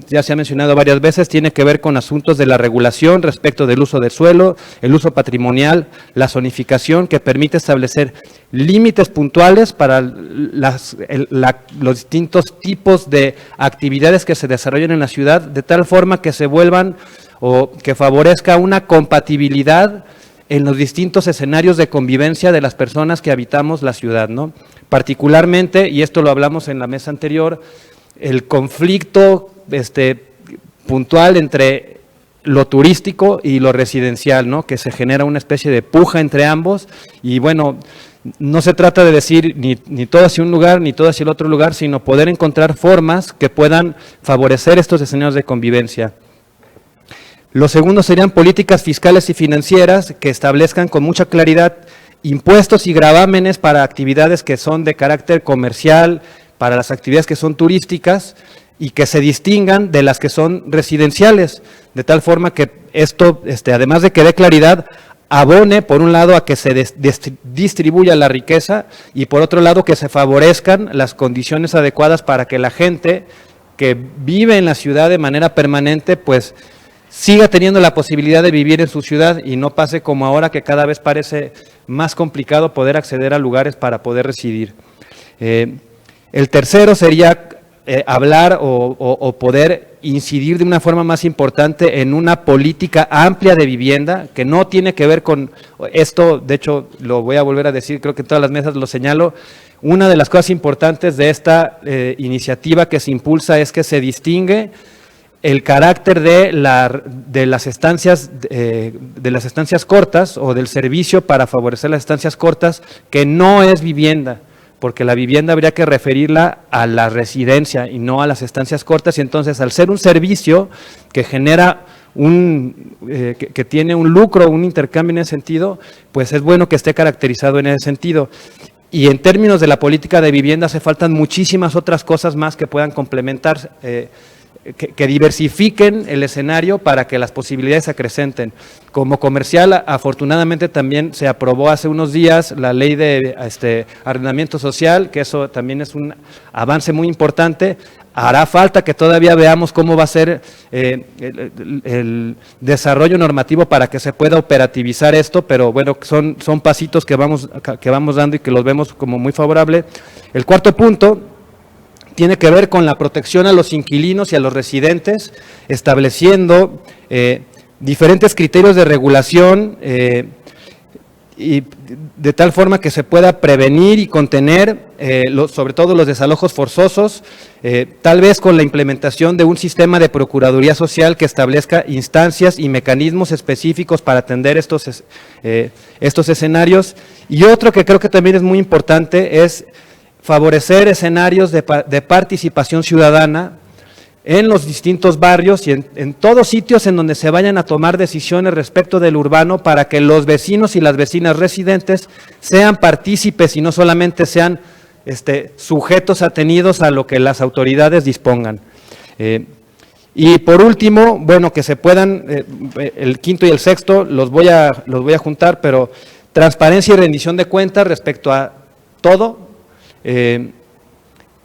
ya se ha mencionado varias veces, tiene que ver con asuntos de la regulación respecto del uso del suelo, el uso patrimonial, la zonificación, que permite establecer límites puntuales para los distintos tipos de actividades que se desarrollan en la ciudad, de tal forma que se vuelvan o que favorezca una compatibilidad en los distintos escenarios de convivencia de las personas que habitamos la ciudad, ¿no? Particularmente, y esto lo hablamos en la mesa anterior, el conflicto puntual entre lo turístico y lo residencial, ¿no? Que se genera una especie de puja entre ambos y bueno, no se trata de decir ni todo hacia un lugar ni todo hacia el otro lugar, sino poder encontrar formas que puedan favorecer estos escenarios de convivencia. Lo segundo serían políticas fiscales y financieras que establezcan con mucha claridad impuestos y gravámenes para actividades que son de carácter comercial, para las actividades que son turísticas y que se distingan de las que son residenciales, de tal forma que esto, además de que dé claridad, abone por un lado a que se distribuya la riqueza y por otro lado que se favorezcan las condiciones adecuadas para que la gente que vive en la ciudad de manera permanente pues siga teniendo la posibilidad de vivir en su ciudad y no pase como ahora que cada vez parece más complicado poder acceder a lugares para poder residir. El tercero sería hablar o poder incidir de una forma más importante en una política amplia de vivienda que no tiene que ver con esto, de hecho lo voy a volver a decir, creo que en todas las mesas lo señalo. Una de las cosas importantes de esta iniciativa que se impulsa es que se distingue el carácter de las estancias cortas o del servicio para favorecer las estancias cortas, que no es vivienda, porque la vivienda habría que referirla a la residencia y no a las estancias cortas, y entonces al ser un servicio que genera que tiene un lucro, un intercambio en ese sentido, pues es bueno que esté caracterizado en ese sentido. Y en términos de la política de vivienda hace falta muchísimas otras cosas más que puedan complementar, que diversifiquen el escenario para que las posibilidades se acrecenten. Como comercial, afortunadamente también se aprobó hace unos días la ley de arrendamiento social, que eso también es un avance muy importante. Hará falta que todavía veamos cómo va a ser el desarrollo normativo para que se pueda operativizar esto, pero bueno, son pasitos que vamos dando y que los vemos como muy favorable. El cuarto punto tiene que ver con la protección a los inquilinos y a los residentes, estableciendo diferentes criterios de regulación y de tal forma que se pueda prevenir y contener sobre todo los desalojos forzosos, tal vez con la implementación de un sistema de procuraduría social que establezca instancias y mecanismos específicos para atender estos escenarios. Y otro que creo que también es muy importante es favorecer escenarios de participación ciudadana en los distintos barrios y en todos sitios en donde se vayan a tomar decisiones respecto del urbano para que los vecinos y las vecinas residentes sean partícipes y no solamente sean sujetos atenidos a lo que las autoridades dispongan. Y por último, bueno, que se puedan, el quinto y el sexto los voy a juntar, pero transparencia y rendición de cuentas respecto a todo,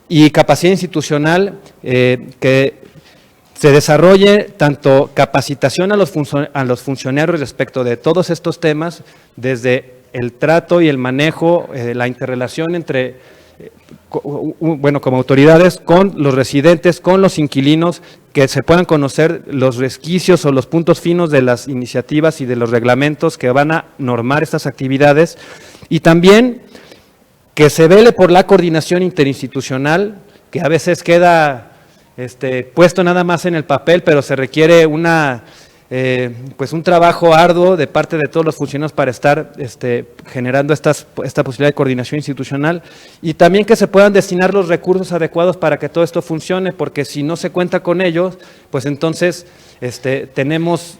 y capacidad institucional, que se desarrolle tanto capacitación a los funcionarios respecto de todos estos temas, desde el trato y el manejo, la interrelación entre, bueno, como autoridades, con los residentes, con los inquilinos, que se puedan conocer los resquicios o los puntos finos de las iniciativas y de los reglamentos que van a normar estas actividades, y también que se vele por la coordinación interinstitucional, que a veces queda puesto nada más en el papel, pero se requiere pues un trabajo arduo de parte de todos los funcionarios para estar generando esta posibilidad de coordinación institucional, y también que se puedan destinar los recursos adecuados para que todo esto funcione, porque si no se cuenta con ellos, pues entonces tenemos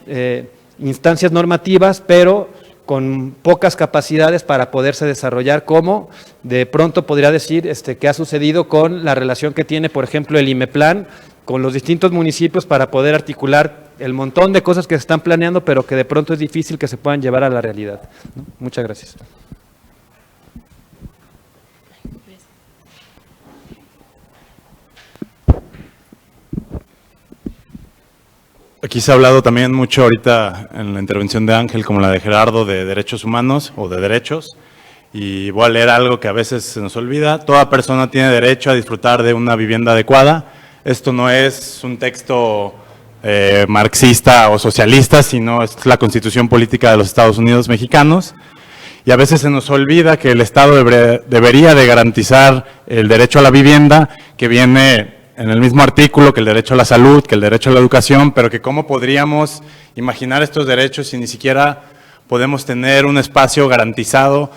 instancias normativas, pero con pocas capacidades para poderse desarrollar, como de pronto podría decir que ha sucedido con la relación que tiene, por ejemplo, el IMEPLAN con los distintos municipios para poder articular el montón de cosas que se están planeando, pero que de pronto es difícil que se puedan llevar a la realidad, ¿no? Muchas gracias. Aquí se ha hablado también mucho ahorita en la intervención de Ángel, como la de Gerardo, de derechos humanos o de derechos. Y voy a leer algo que a veces se nos olvida. Toda persona tiene derecho a disfrutar de una vivienda adecuada. Esto no es un texto marxista o socialista, sino es la Constitución Política de los Estados Unidos Mexicanos. Y a veces se nos olvida que el Estado debería de garantizar el derecho a la vivienda, que viene en el mismo artículo que el derecho a la salud, que el derecho a la educación, pero que cómo podríamos imaginar estos derechos si ni siquiera podemos tener un espacio garantizado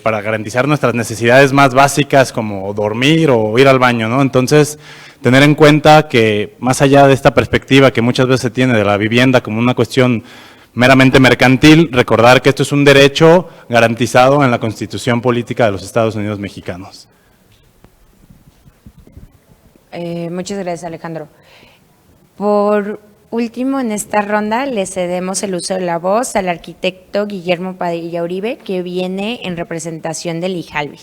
para garantizar nuestras necesidades más básicas, como dormir o ir al baño, ¿no? Entonces, tener en cuenta que más allá de esta perspectiva que muchas veces se tiene de la vivienda como una cuestión meramente mercantil, recordar que esto es un derecho garantizado en la Constitución Política de los Estados Unidos Mexicanos. Muchas gracias, Alejandro. Por último, en esta ronda le cedemos el uso de la voz al arquitecto Guillermo Padilla Uribe, que viene en representación del IJALBI.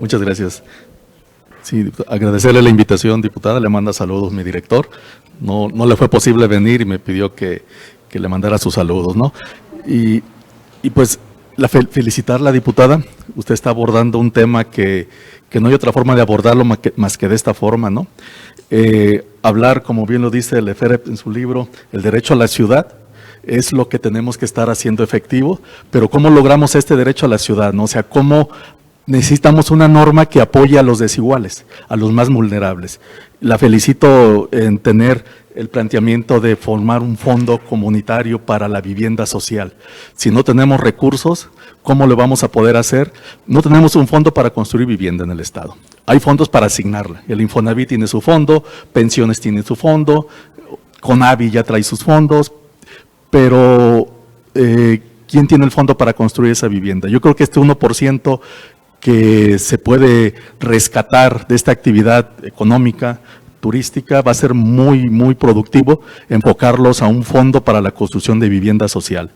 Muchas gracias. Sí, agradecerle la invitación, diputada. Le manda saludos mi director. No le fue posible venir y me pidió que le mandara sus saludos, ¿no? Y pues felicitar diputada. Usted está abordando un tema que no hay otra forma de abordarlo más que de esta forma, ¿no? Hablar, como bien lo dice Lefebvre en su libro, el derecho a la ciudad, es lo que tenemos que estar haciendo efectivo, pero ¿cómo logramos este derecho a la ciudad, no? O sea, ¿cómo necesitamos una norma que apoye a los desiguales, a los más vulnerables? La felicito en tener el planteamiento de formar un fondo comunitario para la vivienda social. Si no tenemos recursos, ¿cómo lo vamos a poder hacer? No tenemos un fondo para construir vivienda en el Estado. Hay fondos para asignarla. El Infonavit tiene su fondo, Pensiones tiene su fondo, Conavi ya trae sus fondos, pero ¿quién tiene el fondo para construir esa vivienda? Yo creo que este 1% que se puede rescatar de esta actividad económica, turística, va a ser muy productivo enfocarlos a un fondo para la construcción de vivienda social.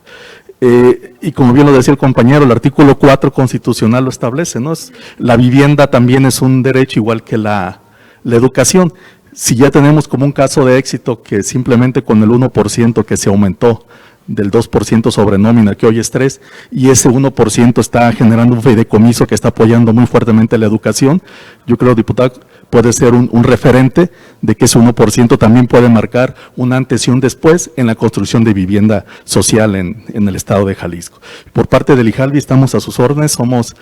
Y como bien lo decía el compañero, el artículo 4 constitucional lo establece, ¿no? La vivienda también es un derecho igual que la educación. Si ya tenemos como un caso de éxito que simplemente con el 1% que se aumentó del 2% sobre nómina, que hoy es 3%, y ese 1% está generando un fideicomiso que está apoyando muy fuertemente la educación, yo creo, diputado, puede ser un referente de que ese 1% también puede marcar un antes y un después en la construcción de vivienda social en el estado de Jalisco. Por parte del IJALVI estamos a sus órdenes, somos,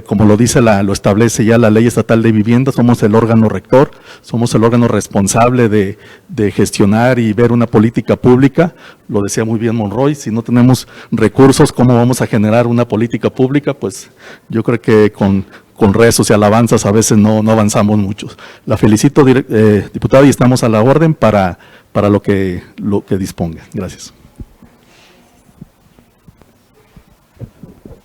como lo dice, lo establece ya la Ley Estatal de Vivienda, somos el órgano rector, somos el órgano responsable de gestionar y ver una política pública. Lo decía muy bien Monroy, si no tenemos recursos, ¿cómo vamos a generar una política pública? Pues yo creo que con rezos y alabanzas a veces no avanzamos mucho. La felicito, diputada, y estamos a la orden para lo que disponga. Gracias.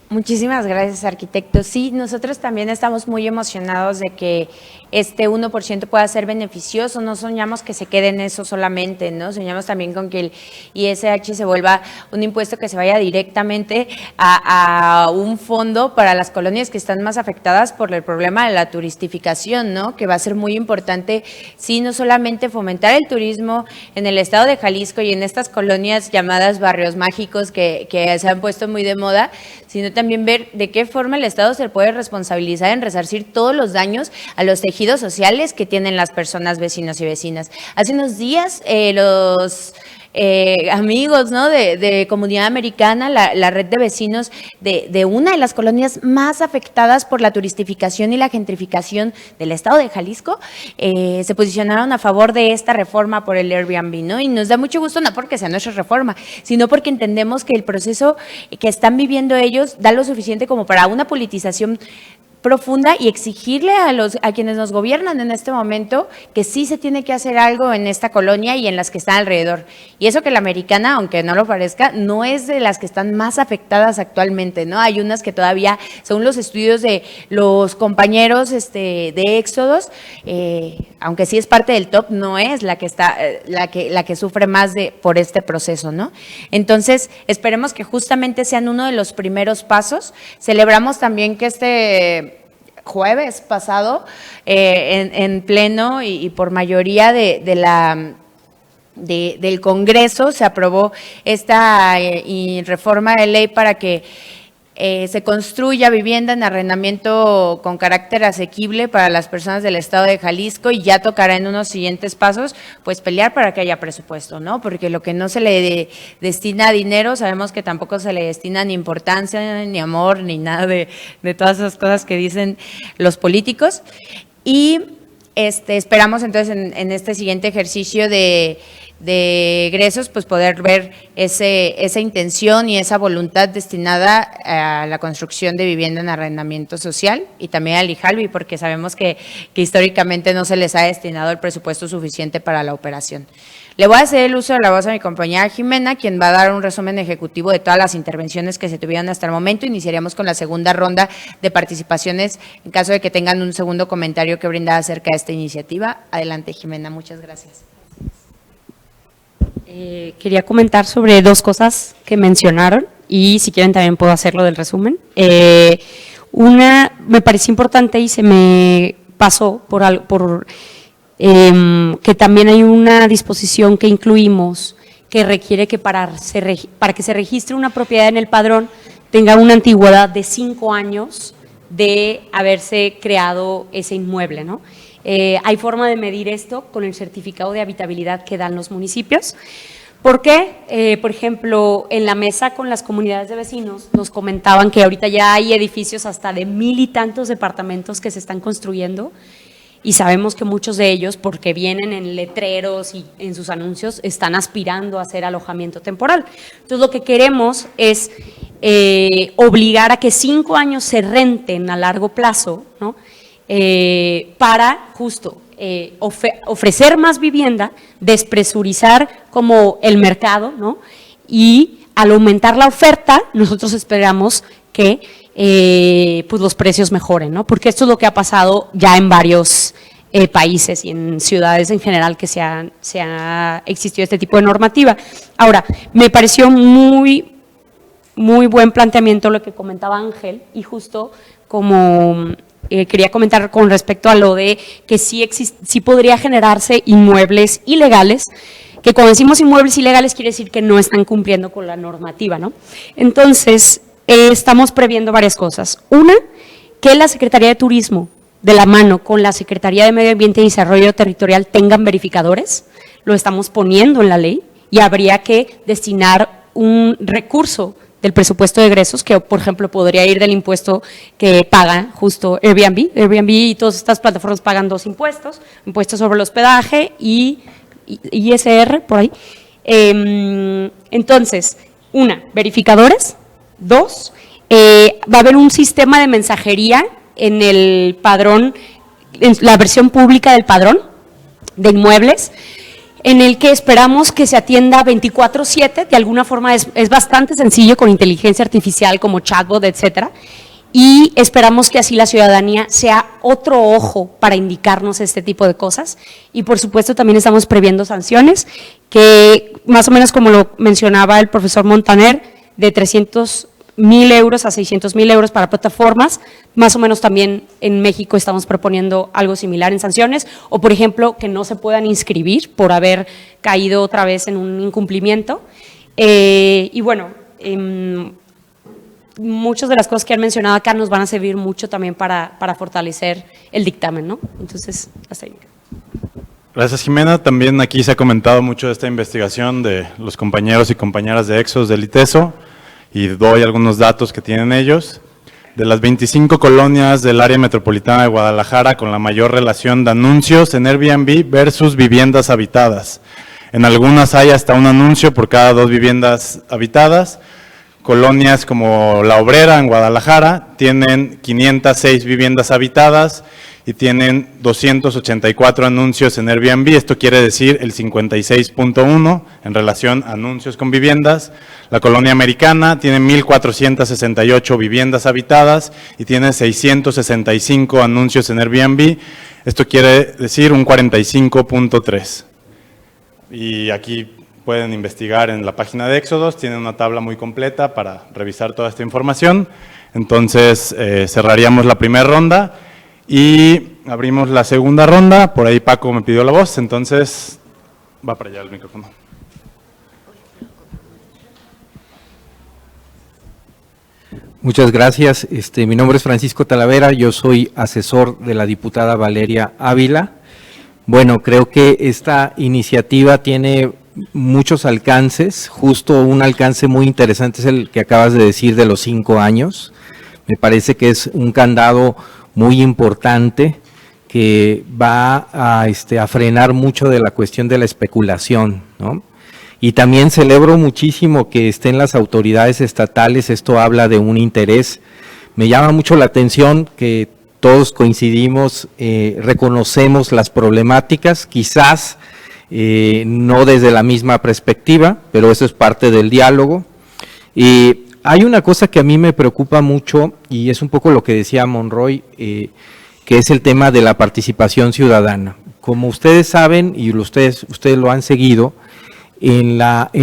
Muchísimas gracias, arquitecto. Sí, nosotros también estamos muy emocionados de que este 1% pueda ser beneficioso. No soñamos que se quede en eso solamente, ¿no? Soñamos también con que el ISH se vuelva un impuesto que se vaya directamente a un fondo para las colonias que están más afectadas por el problema de la turistificación, ¿no? Que va a ser muy importante, sí, no solamente fomentar el turismo en el estado de Jalisco y en estas colonias llamadas barrios mágicos que se han puesto muy de moda, sino también ver de qué forma el Estado se puede responsabilizar en resarcir todos los daños a los tejidos sociales que tienen las personas, vecinos y vecinas. Hace unos días los amigos, ¿no?, de Comunidad Americana, la red de vecinos de una de las colonias más afectadas por la turistificación y la gentrificación del estado de Jalisco, se posicionaron a favor de esta reforma por el Airbnb, ¿no? Y nos da mucho gusto, no porque sea nuestra reforma, sino porque entendemos que el proceso que están viviendo ellos da lo suficiente como para una politización profunda y exigirle a quienes nos gobiernan en este momento que sí se tiene que hacer algo en esta colonia y en las que están alrededor. Y eso que la Americana, aunque no lo parezca, no es de las que están más afectadas actualmente, ¿no? Hay unas que todavía, según los estudios de los compañeros de Éxodos, aunque sí es parte del top, no es la que está, la que sufre más por este proceso, ¿no? Entonces, esperemos que justamente sean uno de los primeros pasos. Celebramos también que este jueves pasado, en pleno y por mayoría del Congreso, se aprobó esta reforma de ley para que se construya vivienda en arrendamiento con carácter asequible para las personas del estado de Jalisco, y ya tocará en unos siguientes pasos pues pelear para que haya presupuesto, ¿no? Porque lo que no se le destina dinero, sabemos que tampoco se le destina ni importancia, ni amor, ni nada de todas esas cosas que dicen los políticos. Y esperamos entonces en este siguiente ejercicio de egresos, pues poder ver esa intención y esa voluntad destinada a la construcción de vivienda en arrendamiento social, y también al IJALVI, porque sabemos que históricamente no se les ha destinado el presupuesto suficiente para la operación. Le voy a hacer el uso de la voz a mi compañera Jimena, quien va a dar un resumen ejecutivo de todas las intervenciones que se tuvieron hasta el momento. Iniciaríamos con la segunda ronda de participaciones, en caso de que tengan un segundo comentario que brindar acerca de esta iniciativa. Adelante, Jimena, muchas gracias. Quería comentar sobre dos cosas que mencionaron, y si quieren también puedo hacerlo del resumen. Una me pareció importante y se me pasó que también hay una disposición que incluimos que requiere que para que se registre una propiedad en el padrón tenga una antigüedad de 5 años de haberse creado ese inmueble, ¿no? Hay forma de medir esto con el certificado de habitabilidad que dan los municipios. ¿Por qué? Por ejemplo, en la mesa con las comunidades de vecinos nos comentaban que ahorita ya hay edificios hasta de 1000 y tantos departamentos que se están construyendo, y sabemos que muchos de ellos, porque vienen en letreros y en sus anuncios, están aspirando a hacer alojamiento temporal. Entonces, lo que queremos es obligar a que 5 años se renten a largo plazo, ¿no? Para justo ofrecer más vivienda, despresurizar como el mercado, ¿no? Y al aumentar la oferta, nosotros esperamos que pues los precios mejoren, ¿no? Porque esto es lo que ha pasado ya en varios países y en ciudades en general que se ha existido este tipo de normativa. Ahora, me pareció muy buen planteamiento lo que comentaba Ángel, y justo como quería comentar con respecto a lo de que sí podría generarse inmuebles ilegales, que cuando decimos inmuebles ilegales quiere decir que no están cumpliendo con la normativa, ¿no? Entonces, estamos previendo varias cosas. Una, que la Secretaría de Turismo, de la mano con la Secretaría de Medio Ambiente y Desarrollo Territorial, tengan verificadores. Lo estamos poniendo en la ley y habría que destinar un recurso del presupuesto de egresos, que por ejemplo podría ir del impuesto que paga justo Airbnb. Airbnb y todas estas plataformas pagan 2 impuestos, impuesto sobre el hospedaje y ISR, por ahí. Entonces, una, verificadores. 2, va a haber un sistema de mensajería en el padrón, en la versión pública del padrón de inmuebles, en el que esperamos que se atienda 24/7, de alguna forma es bastante sencillo con inteligencia artificial como chatbot, etcétera, y esperamos que así la ciudadanía sea otro ojo para indicarnos este tipo de cosas. Y por supuesto también estamos previendo sanciones que más o menos como lo mencionaba el profesor Montaner, de 300,000 euros a 600,000 euros para plataformas. Más o menos también en México estamos proponiendo algo similar en sanciones, o por ejemplo que no se puedan inscribir por haber caído otra vez en un incumplimiento. Y bueno, muchas de las cosas que han mencionado acá nos van a servir mucho también para fortalecer el dictamen, ¿no? Entonces, hasta ahí. Gracias, Jimena. También aquí se ha comentado mucho de esta investigación de los compañeros y compañeras de Exos del ITESO, y doy algunos datos que tienen ellos. De las 25 colonias del área metropolitana de Guadalajara con la mayor relación de anuncios en Airbnb versus viviendas habitadas. En algunas hay hasta un anuncio por cada 2 viviendas habitadas. Colonias como La Obrera en Guadalajara tienen 506 viviendas habitadas y tienen 284 anuncios en Airbnb. Esto quiere decir el 56.1 en relación a anuncios con viviendas. La Colonia Americana tiene 1,468 viviendas habitadas y tiene 665 anuncios en Airbnb. Esto quiere decir un 45.3. Y aquí pueden investigar en la página de Éxodos, tienen una tabla muy completa para revisar toda esta información. Entonces, cerraríamos la primera ronda y abrimos la segunda ronda. Por ahí Paco me pidió la voz, entonces va para allá el micrófono. Muchas gracias. Mi nombre es Francisco Talavera, yo soy asesor de la diputada Valeria Ávila. Bueno, creo que esta iniciativa tiene muchos alcances, justo un alcance muy interesante es el que acabas de decir de los 5 años. Me parece que es un candado muy importante que va a frenar mucho de la cuestión de la especulación, ¿no? Y también celebro muchísimo que estén las autoridades estatales, esto habla de un interés. Me llama mucho la atención que todos coincidimos, reconocemos las problemáticas, quizás no desde la misma perspectiva, pero eso es parte del diálogo. Y hay una cosa que a mí me preocupa mucho y es un poco lo que decía Monroy, que es el tema de la participación ciudadana. Como ustedes saben y ustedes lo han seguido, en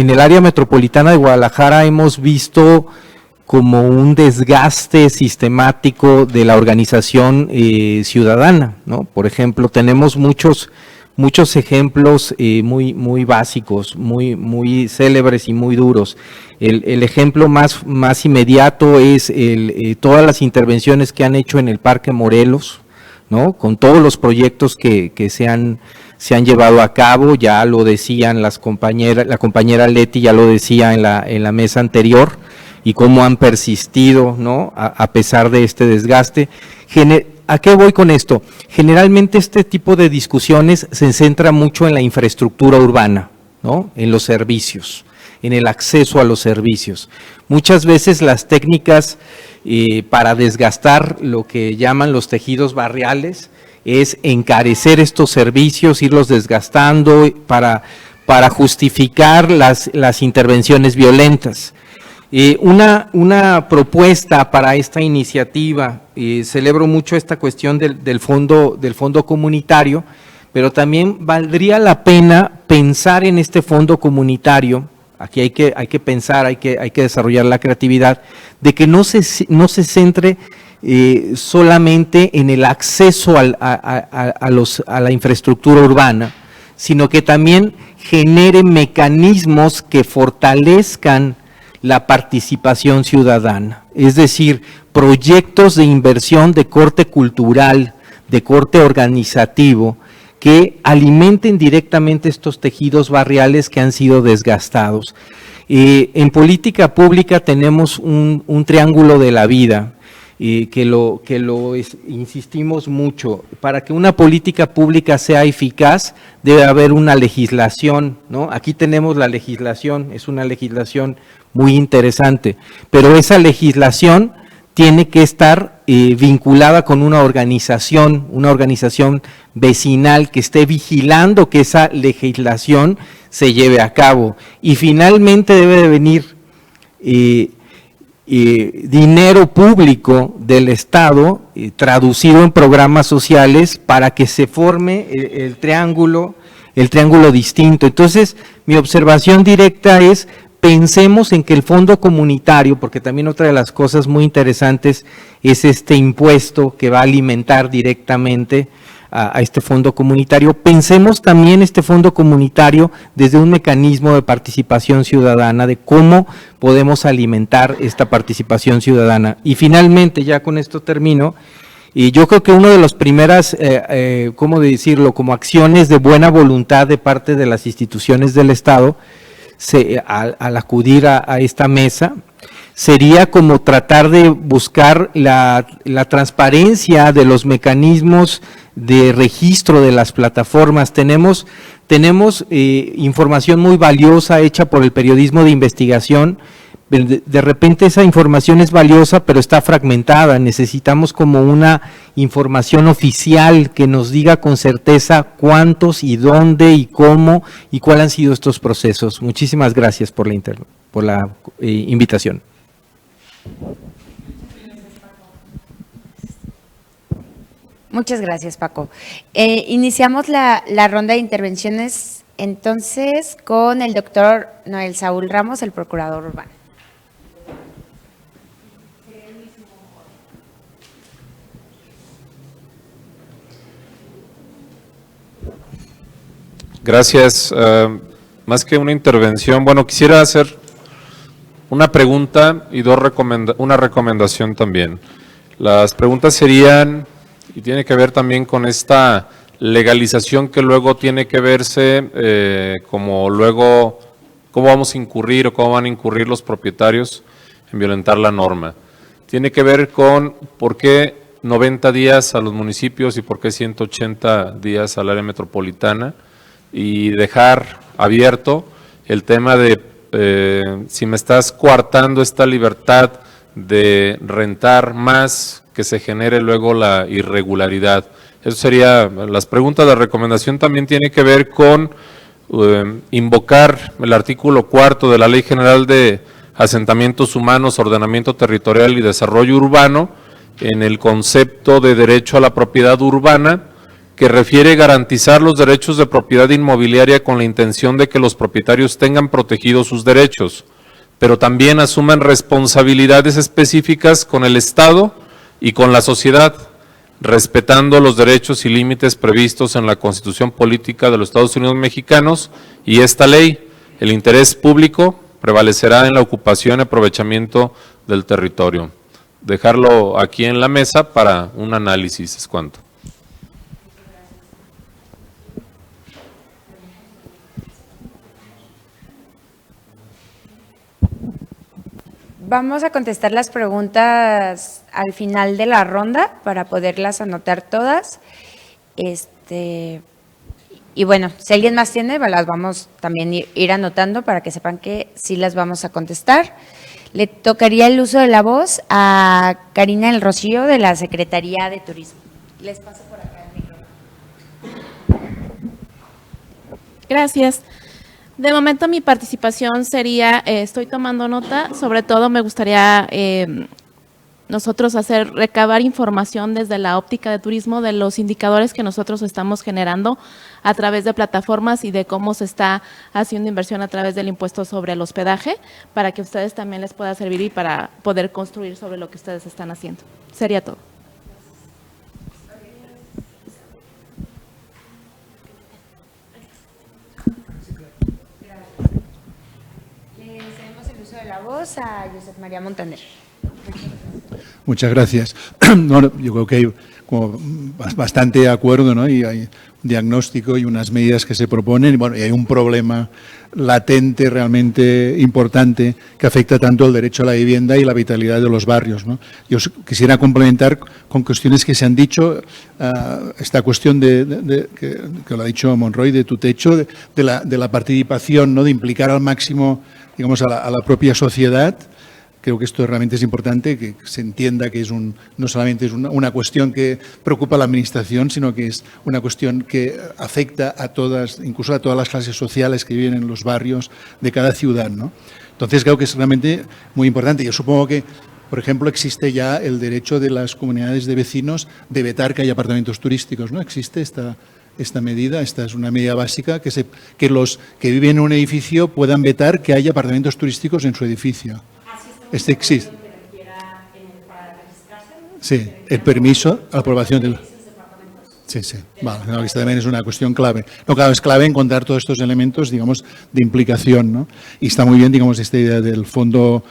el área metropolitana de Guadalajara hemos visto como un desgaste sistemático de la organización ciudadana, ¿no? Por ejemplo, tenemos muchos ejemplos muy básicos, muy célebres y muy duros. El ejemplo más inmediato es todas las intervenciones que han hecho en el Parque Morelos, ¿no? Con todos los proyectos que se han llevado a cabo, ya lo decían la compañera Leti ya lo decía en la mesa anterior, y cómo han persistido, ¿no?, a pesar de este desgaste. ¿A qué voy con esto? Generalmente este tipo de discusiones se centra mucho en la infraestructura urbana, ¿no?, en los servicios, en el acceso a los servicios. Muchas veces las técnicas para desgastar lo que llaman los tejidos barriales es encarecer estos servicios, irlos desgastando para justificar las intervenciones violentas. Una propuesta para esta iniciativa, celebro mucho esta cuestión del fondo comunitario, pero también valdría la pena pensar en este fondo comunitario. Aquí hay que pensar, hay que desarrollar la creatividad, de que no se centre solamente en el acceso a la infraestructura urbana, sino que también genere mecanismos que fortalezcan la participación ciudadana, es decir, proyectos de inversión de corte cultural, de corte organizativo, que alimenten directamente estos tejidos barriales que han sido desgastados. En política pública tenemos un triángulo de la vida, insistimos mucho. Para que una política pública sea eficaz, debe haber una legislación, ¿no? Aquí tenemos la legislación, es una legislación muy interesante, pero esa legislación tiene que estar vinculada con una organización vecinal que esté vigilando que esa legislación se lleve a cabo. Y finalmente debe de venir dinero público del Estado traducido en programas sociales para que se forme el triángulo distinto. Entonces, mi observación directa es: pensemos en que el fondo comunitario, porque también otra de las cosas muy interesantes es este impuesto que va a alimentar directamente a este fondo comunitario. Pensemos también este fondo comunitario desde un mecanismo de participación ciudadana, de cómo podemos alimentar esta participación ciudadana. Y finalmente, ya con esto termino, y yo creo que una de las primeras, ¿cómo decirlo?, como acciones de buena voluntad de parte de las instituciones del Estado, al acudir a esta mesa, sería como tratar de buscar la transparencia de los mecanismos de registro de las plataformas. Tenemos información muy valiosa hecha por el periodismo de investigación. De repente esa información es valiosa, pero está fragmentada. Necesitamos como una información oficial que nos diga con certeza cuántos y dónde y cómo y cuáles han sido estos procesos. Muchísimas gracias por la invitación. Muchas gracias, Paco. Iniciamos la ronda de intervenciones entonces con el doctor Noel Saúl Ramos, el procurador urbano. Gracias. Más que una intervención, bueno, quisiera hacer una pregunta y una recomendación también. Las preguntas serían, y tiene que ver también con esta legalización que luego tiene que verse como luego, cómo vamos a incurrir o cómo van a incurrir los propietarios en violentar la norma. Tiene que ver con por qué 90 días a los municipios y por qué 180 días al área metropolitana, y dejar abierto el tema de si me estás coartando esta libertad de rentar más, que se genere luego la irregularidad. Eso sería las preguntas. La recomendación también tiene que ver con invocar el artículo 4 de la Ley General de Asentamientos Humanos, Ordenamiento Territorial y Desarrollo Urbano, en el concepto de derecho a la propiedad urbana, que refiere garantizar los derechos de propiedad inmobiliaria con la intención de que los propietarios tengan protegidos sus derechos, pero también asuman responsabilidades específicas con el Estado y con la sociedad, respetando los derechos y límites previstos en la Constitución Política de los Estados Unidos Mexicanos y esta ley. El interés público prevalecerá en la ocupación y aprovechamiento del territorio. Dejarlo aquí en la mesa para un análisis, es cuanto. Vamos a contestar las preguntas al final de la ronda para poderlas anotar todas. Y bueno, si alguien más tiene, las vamos también ir anotando para que sepan que sí las vamos a contestar. Le tocaría el uso de la voz a Karina del Rocío de la Secretaría de Turismo. Les paso por acá el micrófono. Gracias. De momento mi participación sería, estoy tomando nota, sobre todo me gustaría nosotros recabar información desde la óptica de turismo de los indicadores que nosotros estamos generando a través de plataformas y de cómo se está haciendo inversión a través del impuesto sobre el hospedaje, para que a ustedes también les pueda servir y para poder construir sobre lo que ustedes están haciendo. Sería todo. La voz a Josep María Montaner. Muchas gracias. Bueno, yo creo que hay como bastante acuerdo, ¿no? Y hay un diagnóstico y unas medidas que se proponen. Y bueno, y hay un problema latente realmente importante que afecta tanto el derecho a la vivienda y la vitalidad de los barrios, ¿no? Yo quisiera complementar con cuestiones que se han dicho, esta cuestión que lo ha dicho Monroy, de tu techo, de la participación, ¿no? De implicar al máximo, digamos, a la propia sociedad. Creo que esto realmente es importante, que se entienda que no solamente es una cuestión que preocupa a la Administración, sino que es una cuestión que afecta a todas, incluso a todas las clases sociales que viven en los barrios de cada ciudad, ¿no? Entonces creo que es realmente muy importante. Yo supongo que, por ejemplo, existe ya el derecho de las comunidades de vecinos de vetar que haya apartamentos turísticos, ¿no? Existe esta medida, esta es una medida básica, que los que viven en un edificio puedan vetar que haya apartamentos turísticos en su edificio. Existe. Sí, el permiso, la aprobación del... Sí, sí, vale, no, esta también es una cuestión clave. No, claro, es clave encontrar todos estos elementos, digamos, de implicación, ¿no? Y está muy bien, digamos, esta idea del fondo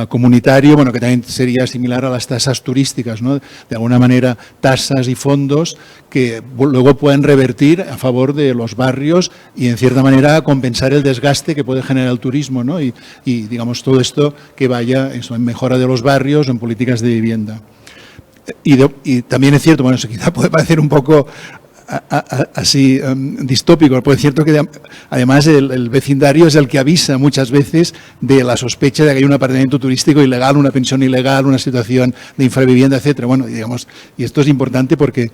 comunitario, bueno, que también sería similar a las tasas turísticas, ¿no? De alguna manera, tasas y fondos que luego pueden revertir a favor de los barrios y, en cierta manera, compensar el desgaste que puede generar el turismo, ¿no? Y digamos, todo esto que vaya en mejora de los barrios o en políticas de vivienda. Y también es cierto, bueno, eso quizá puede parecer un poco así distópico, pero es cierto que además el vecindario es el que avisa muchas veces de la sospecha de que hay un apartamento turístico ilegal, una pensión ilegal, una situación de infravivienda, etcétera. Bueno, digamos, y esto es importante porque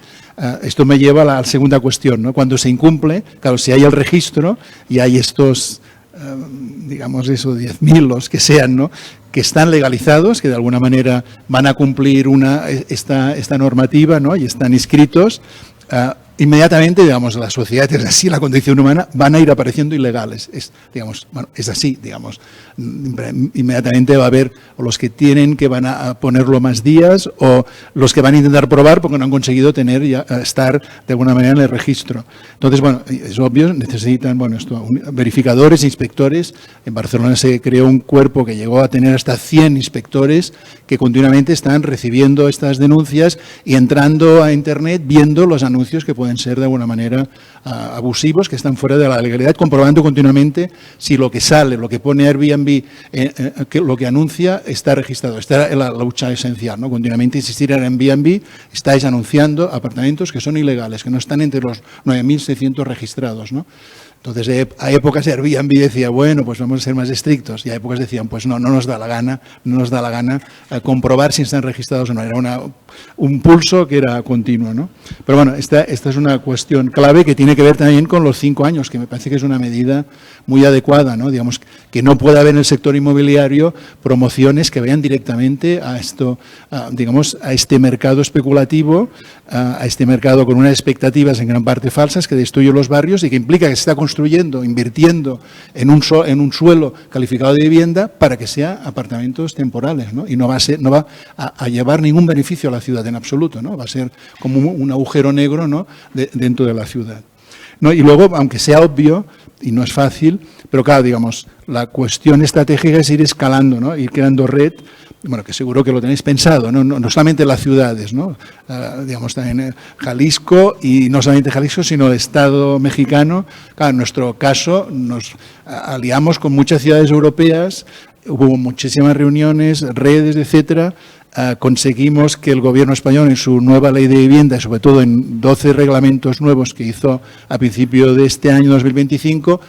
esto me lleva a la segunda cuestión, ¿no? Cuando se incumple, claro, si hay el registro y hay estos, digamos eso, 10.000, los que sean, ¿no?, que están legalizados, que de alguna manera van a cumplir esta normativa, ¿no?, y están inscritos, inmediatamente, digamos, la sociedad es así, la condición humana, van a ir apareciendo ilegales. Es así, digamos. Inmediatamente va a haber los que tienen que van a ponerlo más días o los que van a intentar probar porque no han conseguido estar de alguna manera en el registro. Entonces, bueno, es obvio, necesitan, bueno, verificadores, inspectores. En Barcelona se creó un cuerpo que llegó a tener hasta 100 inspectores que continuamente están recibiendo estas denuncias y entrando a Internet viendo los anuncios que pueden ser de alguna manera abusivos, que están fuera de la legalidad, comprobando continuamente si lo que sale, lo que pone Airbnb, lo que anuncia está registrado. Esta es la lucha esencial, ¿no? Continuamente insistir en Airbnb, estáis anunciando apartamentos que son ilegales, que no están entre los 9.600 registrados, ¿no? Entonces, a épocas Airbnb decía, bueno, pues vamos a ser más estrictos, y a épocas decían, pues no nos da la gana comprobar si están registrados o no. Era un pulso que era continuo, ¿no? Pero bueno, esta es una cuestión clave que tiene que ver también con los 5 años, que me parece que es una medida muy adecuada, ¿no? Digamos, que no pueda haber en el sector inmobiliario promociones que vayan directamente a esto, digamos, a este mercado especulativo, a este mercado con unas expectativas en gran parte falsas que destruye los barrios y que implica que se está construyendo, invirtiendo en un suelo calificado de vivienda para que sea apartamentos temporales, ¿no? Y no va a llevar ningún beneficio a la ciudad en absoluto, ¿no? Va a ser como un agujero negro, ¿no?, dentro de la ciudad, ¿no? Y luego, aunque sea obvio y no es fácil, pero claro, digamos, la cuestión estratégica es ir escalando, ¿no?, ir creando red. Bueno, que seguro que lo tenéis pensado, no solamente las ciudades, ¿no? Digamos, también Jalisco, y no solamente Jalisco, sino el Estado mexicano. Claro, en nuestro caso nos aliamos con muchas ciudades europeas hubo muchísimas reuniones, redes, etcétera. Conseguimos que el gobierno español en su nueva ley de vivienda, sobre todo en 12 reglamentos nuevos que hizo a principio de este año 2025,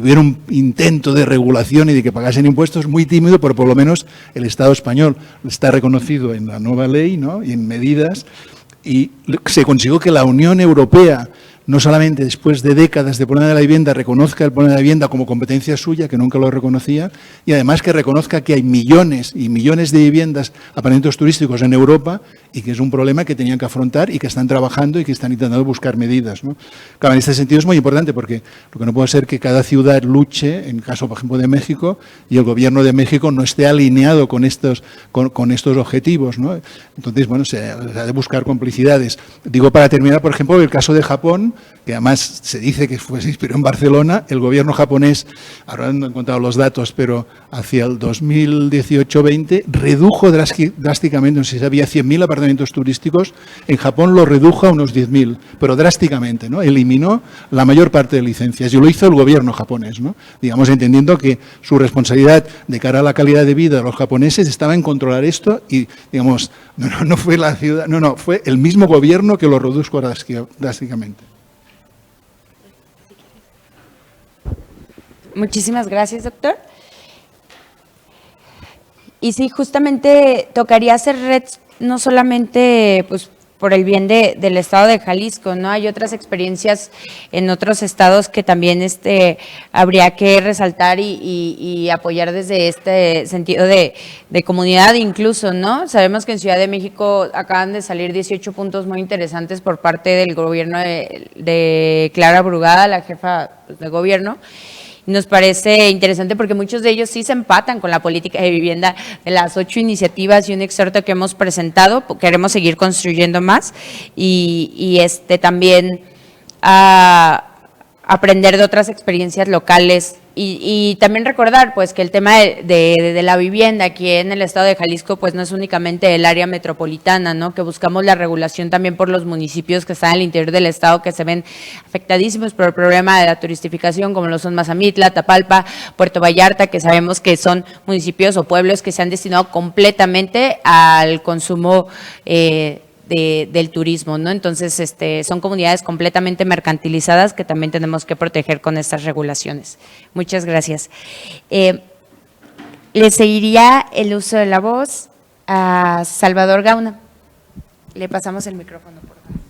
hubiera un intento de regulación y de que pagasen impuestos muy tímido, pero por lo menos el Estado español está reconocido en la nueva ley, ¿no?, y en medidas, y se consiguió que la Unión Europea, no solamente después de décadas de problema de la vivienda, reconozca el problema de la vivienda como competencia suya, que nunca lo reconocía, y además que reconozca que hay millones y millones de viviendas, apartamentos turísticos en Europa, y que es un problema que tenían que afrontar y que están trabajando y que están intentando buscar medidas, ¿no? Claro, en este sentido es muy importante porque lo que no puede ser que cada ciudad luche, en el caso, por ejemplo, de México, y el gobierno de México no esté alineado con estos objetivos, ¿no? Entonces, bueno, se ha de buscar complicidades. Digo, para terminar, por ejemplo, el caso de Japón, que además se dice que se inspiró en Barcelona, el gobierno japonés, ahora no he encontrado los datos, pero hacia el 2018-20 redujo drásticamente, no sé si había 100.000 apartamentos turísticos, en Japón lo redujo a unos 10.000, pero drásticamente, ¿no? Eliminó la mayor parte de licencias y lo hizo el gobierno japonés, ¿no? Digamos, entendiendo que su responsabilidad de cara a la calidad de vida de los japoneses estaba en controlar esto y, digamos, no fue la ciudad, fue el mismo gobierno que lo redujo drásticamente. Muchísimas gracias, doctor. Y sí, justamente tocaría hacer red no solamente pues por el bien del estado de Jalisco, ¿no? Hay otras experiencias en otros estados que también habría que resaltar y apoyar desde este sentido de comunidad incluso, ¿no? Sabemos que en Ciudad de México acaban de salir 18 puntos muy interesantes por parte del gobierno de Clara Brugada, la jefa de gobierno. Nos parece interesante porque muchos de ellos sí se empatan con la política de vivienda de las 8 iniciativas y un exhorto que hemos presentado. Queremos seguir construyendo más y también aprender de otras experiencias locales y también recordar pues que el tema de la vivienda aquí en el estado de Jalisco pues no es únicamente el área metropolitana, ¿no? Que buscamos la regulación también por los municipios que están al interior del estado que se ven afectadísimos por el problema de la turistificación, como lo son Mazamitla, Tapalpa, Puerto Vallarta, que sabemos que son municipios o pueblos que se han destinado completamente al consumo del turismo, ¿no? Entonces, son comunidades completamente mercantilizadas que también tenemos que proteger con estas regulaciones. Muchas gracias. Le seguiría el uso de la voz a Salvador Gauna. Le pasamos el micrófono, por favor.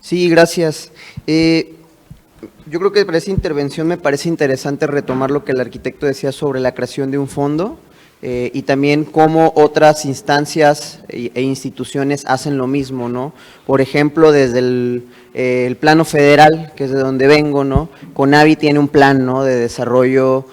Sí, gracias. Yo creo que para esa intervención me parece interesante retomar lo que el arquitecto decía sobre la creación de un fondo. Y también cómo otras instancias e instituciones hacen lo mismo, ¿no? Por ejemplo, desde el plano federal, que es de donde vengo, ¿no? CONAVI tiene un plan, ¿no?, de desarrollo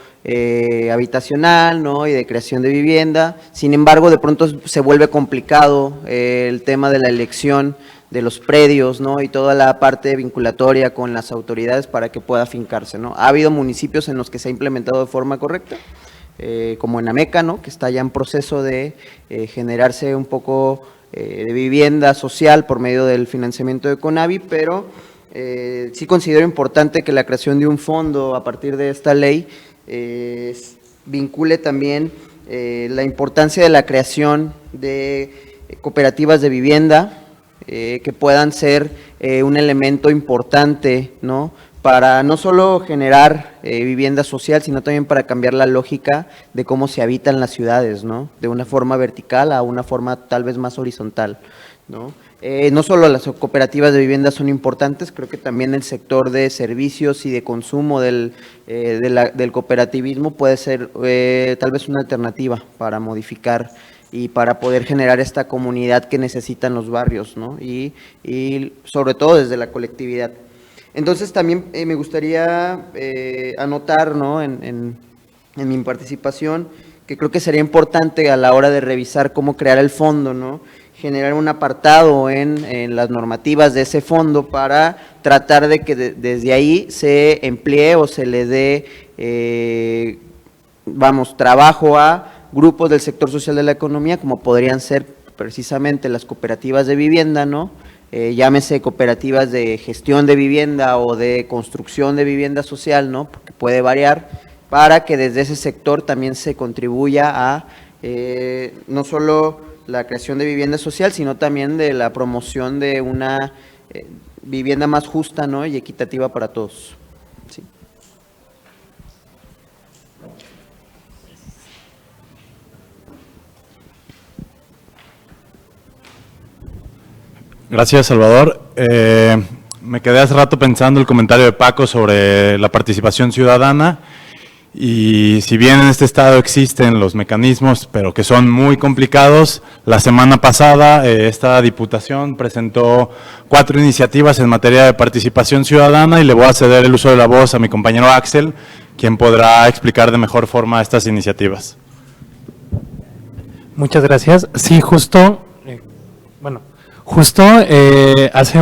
habitacional, ¿no?, y de creación de vivienda. Sin embargo, de pronto se vuelve complicado el tema de la elección de los predios, ¿no?, y toda la parte vinculatoria con las autoridades para que pueda afincarse, ¿no? Ha habido municipios en los que se ha implementado de forma correcta, como en Ameca, ¿no?, que está ya en proceso de generarse un poco de vivienda social por medio del financiamiento de CONAVI, pero sí considero importante que la creación de un fondo a partir de esta ley vincule también la importancia de la creación de cooperativas de vivienda que puedan ser un elemento importante, ¿no?, para no solo generar vivienda social, sino también para cambiar la lógica de cómo se habita en las ciudades, ¿no?, de una forma vertical a una forma tal vez más horizontal, ¿no? No solo las cooperativas de vivienda son importantes, creo que también el sector de servicios y de consumo del cooperativismo puede ser tal vez una alternativa para modificar y para poder generar esta comunidad que necesitan los barrios, ¿no?, y sobre todo desde la colectividad. Entonces también me gustaría anotar, ¿no?, en mi participación, que creo que sería importante a la hora de revisar cómo crear el fondo, ¿no?, generar un apartado en las normativas de ese fondo para tratar de que desde ahí se emplee o se le dé, trabajo a grupos del sector social de la economía, como podrían ser precisamente las cooperativas de vivienda, ¿no?, llámese cooperativas de gestión de vivienda o de construcción de vivienda social, ¿no? Porque puede variar, para que desde ese sector también se contribuya a no solo la creación de vivienda social, sino también de la promoción de una vivienda más justa, ¿no? Y equitativa para todos. Sí. Gracias, Salvador. Me quedé hace rato pensando el comentario de Paco sobre la participación ciudadana, y si bien en este estado existen los mecanismos, pero que son muy complicados, la semana pasada esta diputación presentó 4 iniciativas en materia de participación ciudadana, y le voy a ceder el uso de la voz a mi compañero Axel, quien podrá explicar de mejor forma estas iniciativas. Muchas gracias. Sí, justo hace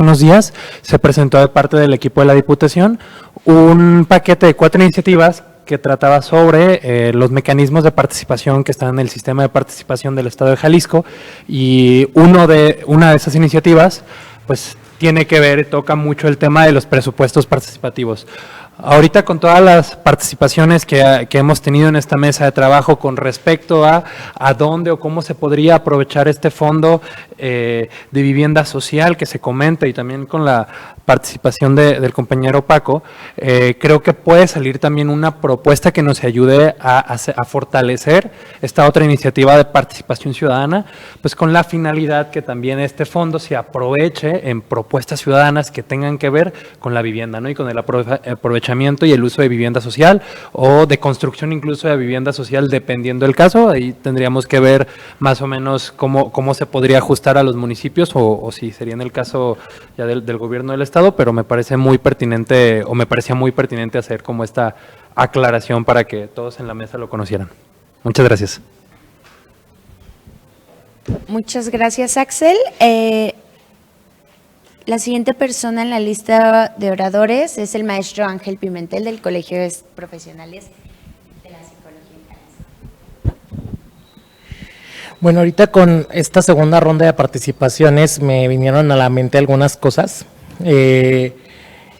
unos días se presentó de parte del equipo de la Diputación un paquete de 4 iniciativas que trataba sobre los mecanismos de participación que están en el sistema de participación del Estado de Jalisco, y una de esas iniciativas pues tiene que ver, toca mucho el tema de los presupuestos participativos. Ahorita, con todas las participaciones que hemos tenido en esta mesa de trabajo con respecto a dónde o cómo se podría aprovechar este fondo de vivienda social que se comenta, y también con la participación del compañero Paco, creo que puede salir también una propuesta que nos ayude a fortalecer esta otra iniciativa de participación ciudadana, pues con la finalidad que también este fondo se aproveche en propuestas ciudadanas que tengan que ver con la vivienda, ¿no? Y con el aprovechamiento y el uso de vivienda social, o de construcción incluso de vivienda social, dependiendo del caso. Ahí tendríamos que ver más o menos cómo se podría ajustar a los municipios, o si sería en el caso ya del gobierno del estado, pero me parece muy pertinente, o me parecía muy pertinente hacer como esta aclaración para que todos en la mesa lo conocieran. Muchas gracias. Muchas gracias, Axel. La siguiente persona en la lista de oradores es el maestro Ángel Pimentel, del Colegio de Profesionales de la Psicología en Jalisco. Bueno, ahorita con esta segunda ronda de participaciones me vinieron a la mente algunas cosas.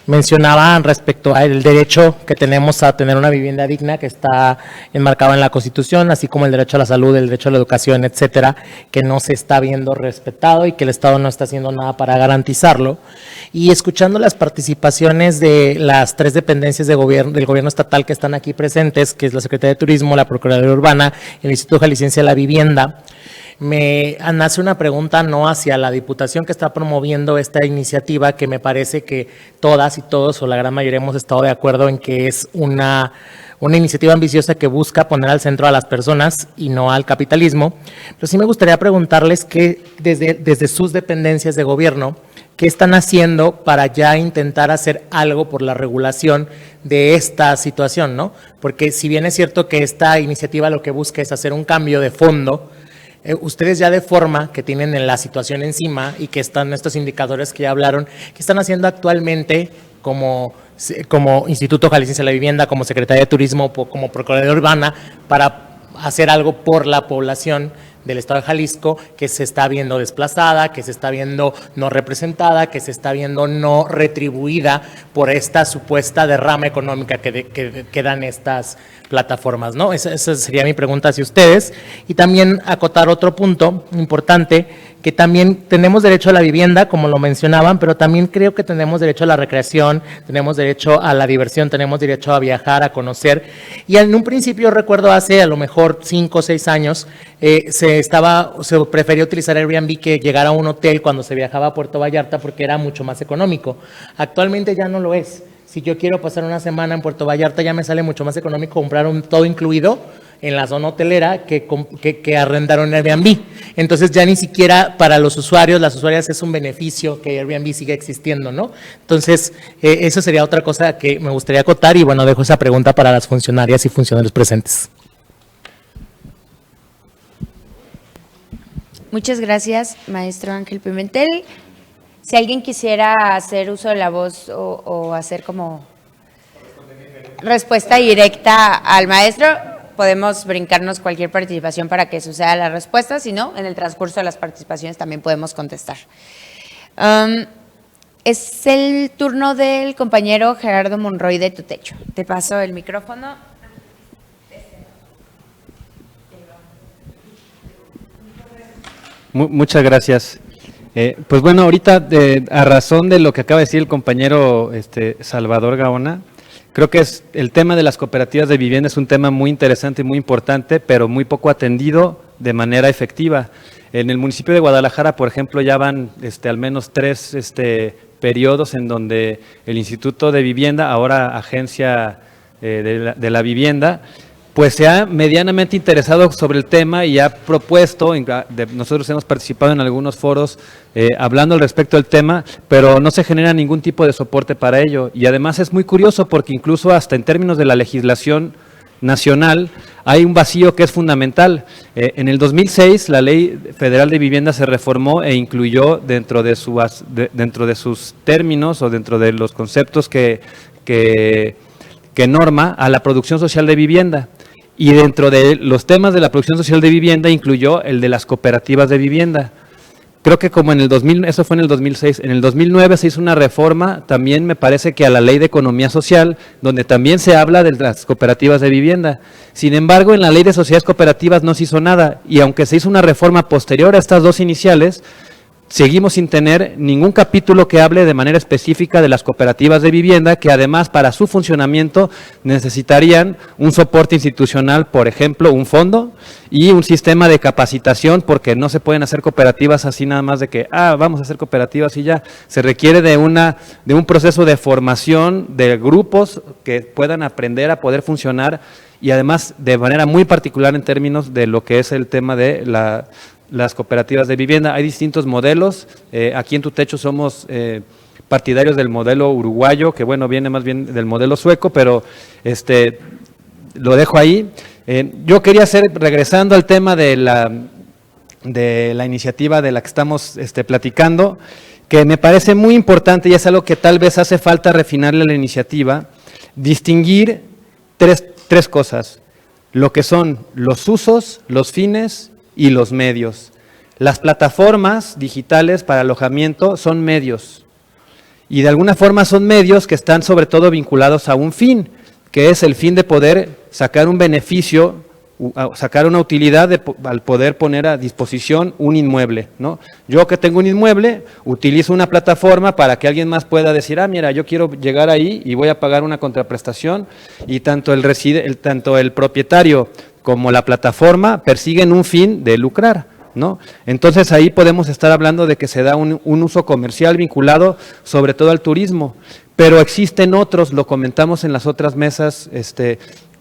Mencionaban respecto al derecho que tenemos a tener una vivienda digna, que está enmarcado en la Constitución, así como el derecho a la salud, el derecho a la educación, etcétera, que no se está viendo respetado y que el Estado no está haciendo nada para garantizarlo. Y escuchando las participaciones de las 3 dependencias del gobierno estatal que están aquí presentes, que es la Secretaría de Turismo, la Procuraduría Urbana, el Instituto Jalisciense de la Vivienda, me nace una pregunta no hacia la Diputación que está promoviendo esta iniciativa, que me parece que todas y todos, o la gran mayoría, hemos estado de acuerdo en que es una iniciativa ambiciosa que busca poner al centro a las personas y no al capitalismo. Pero sí me gustaría preguntarles que desde sus dependencias de gobierno, ¿qué están haciendo para ya intentar hacer algo por la regulación de esta situación, ¿no? Porque si bien es cierto que esta iniciativa lo que busca es hacer un cambio de fondo, ustedes ya de forma que tienen en la situación encima, y que están estos indicadores que ya hablaron, ¿qué están haciendo actualmente como Instituto Jalisciense de la Vivienda, como Secretaría de Turismo, como Procuraduría Urbana, para hacer algo por la población del Estado de Jalisco, que se está viendo desplazada, que se está viendo no representada, que se está viendo no retribuida por esta supuesta derrama económica que dan estas plataformas, ¿no? Esa sería mi pregunta hacia ustedes. Y también acotar otro punto importante, que también tenemos derecho a la vivienda, como lo mencionaban, pero también creo que tenemos derecho a la recreación, tenemos derecho a la diversión, tenemos derecho a viajar, a conocer. Y en un principio, recuerdo hace a lo mejor 5 o 6 años, se prefería utilizar Airbnb que llegar a un hotel cuando se viajaba a Puerto Vallarta, porque era mucho más económico. Actualmente ya no lo es. Si yo quiero pasar una semana en Puerto Vallarta, ya me sale mucho más económico comprar un todo incluido en la zona hotelera que arrendar un Airbnb. Entonces ya ni siquiera para los usuarios, las usuarias, es un beneficio que Airbnb siga existiendo, ¿no? Entonces, eso sería otra cosa que me gustaría acotar, y bueno, dejo esa pregunta para las funcionarias y funcionarios presentes. Muchas gracias, maestro Ángel Pimentel. Si alguien quisiera hacer uso de la voz o hacer como respuesta directa al maestro, podemos brincarnos cualquier participación para que suceda la respuesta. Si no, en el transcurso de las participaciones también podemos contestar. Es el turno del compañero Gerardo Monroy de Tu Techo. Te paso el micrófono. Muchas gracias. Pues bueno, ahorita a razón de lo que acaba de decir el compañero Salvador Gaona, creo que el tema de las cooperativas de vivienda es un tema muy interesante y muy importante, pero muy poco atendido de manera efectiva. En el municipio de Guadalajara, por ejemplo, ya van al menos 3 periodos en donde el Instituto de Vivienda, ahora Agencia de la Vivienda, pues se ha medianamente interesado sobre el tema y ha propuesto, nosotros hemos participado en algunos foros hablando al respecto del tema, pero no se genera ningún tipo de soporte para ello. Y además es muy curioso porque incluso hasta en términos de la legislación nacional hay un vacío que es fundamental. En el 2006 la Ley Federal de Vivienda se reformó e incluyó dentro de sus términos o dentro de los conceptos que norma a la producción social de vivienda. Y dentro de los temas de la producción social de vivienda incluyó el de las cooperativas de vivienda. Creo que como eso fue en el 2006, en el 2009 se hizo una reforma, también me parece que a la Ley de Economía Social, donde también se habla de las cooperativas de vivienda. Sin embargo, en la Ley de Sociedades Cooperativas no se hizo nada, y aunque se hizo una reforma posterior a estas dos iniciales, seguimos sin tener ningún capítulo que hable de manera específica de las cooperativas de vivienda, que además para su funcionamiento necesitarían un soporte institucional, por ejemplo, un fondo y un sistema de capacitación, porque no se pueden hacer cooperativas así nada más de que, vamos a hacer cooperativas y ya. Se requiere de un proceso de formación de grupos que puedan aprender a poder funcionar y además de manera muy particular en términos de lo que es el tema de las cooperativas de vivienda. Hay distintos modelos, aquí en Tu Techo somos partidarios del modelo uruguayo, que bueno, viene más bien del modelo sueco, pero lo dejo ahí. Yo quería regresando al tema de la iniciativa de la que estamos platicando, que me parece muy importante y es algo que tal vez hace falta refinarle a la iniciativa, distinguir tres cosas, lo que son los usos, los fines y los medios. Las plataformas digitales para alojamiento son medios y de alguna forma son medios que están sobre todo vinculados a un fin, que es el fin de poder sacar un beneficio, sacar una utilidad al poder poner a disposición un inmueble, ¿no? Yo que tengo un inmueble, utilizo una plataforma para que alguien más pueda decir, mira, yo quiero llegar ahí y voy a pagar una contraprestación, y tanto el propietario como la plataforma persiguen un fin de lucrar, ¿no? Entonces ahí podemos estar hablando de que se da un uso comercial vinculado sobre todo al turismo, pero existen otros, lo comentamos en las otras mesas,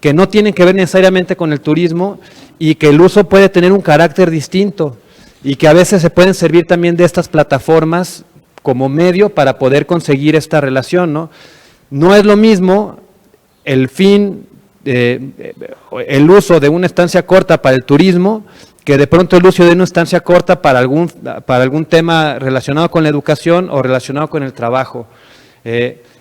que no tienen que ver necesariamente con el turismo y que el uso puede tener un carácter distinto y que a veces se pueden servir también de estas plataformas como medio para poder conseguir esta relación, ¿no? No es lo mismo el fin, el uso de una estancia corta para el turismo, que de pronto el uso de una estancia corta para algún tema relacionado con la educación o relacionado con el trabajo.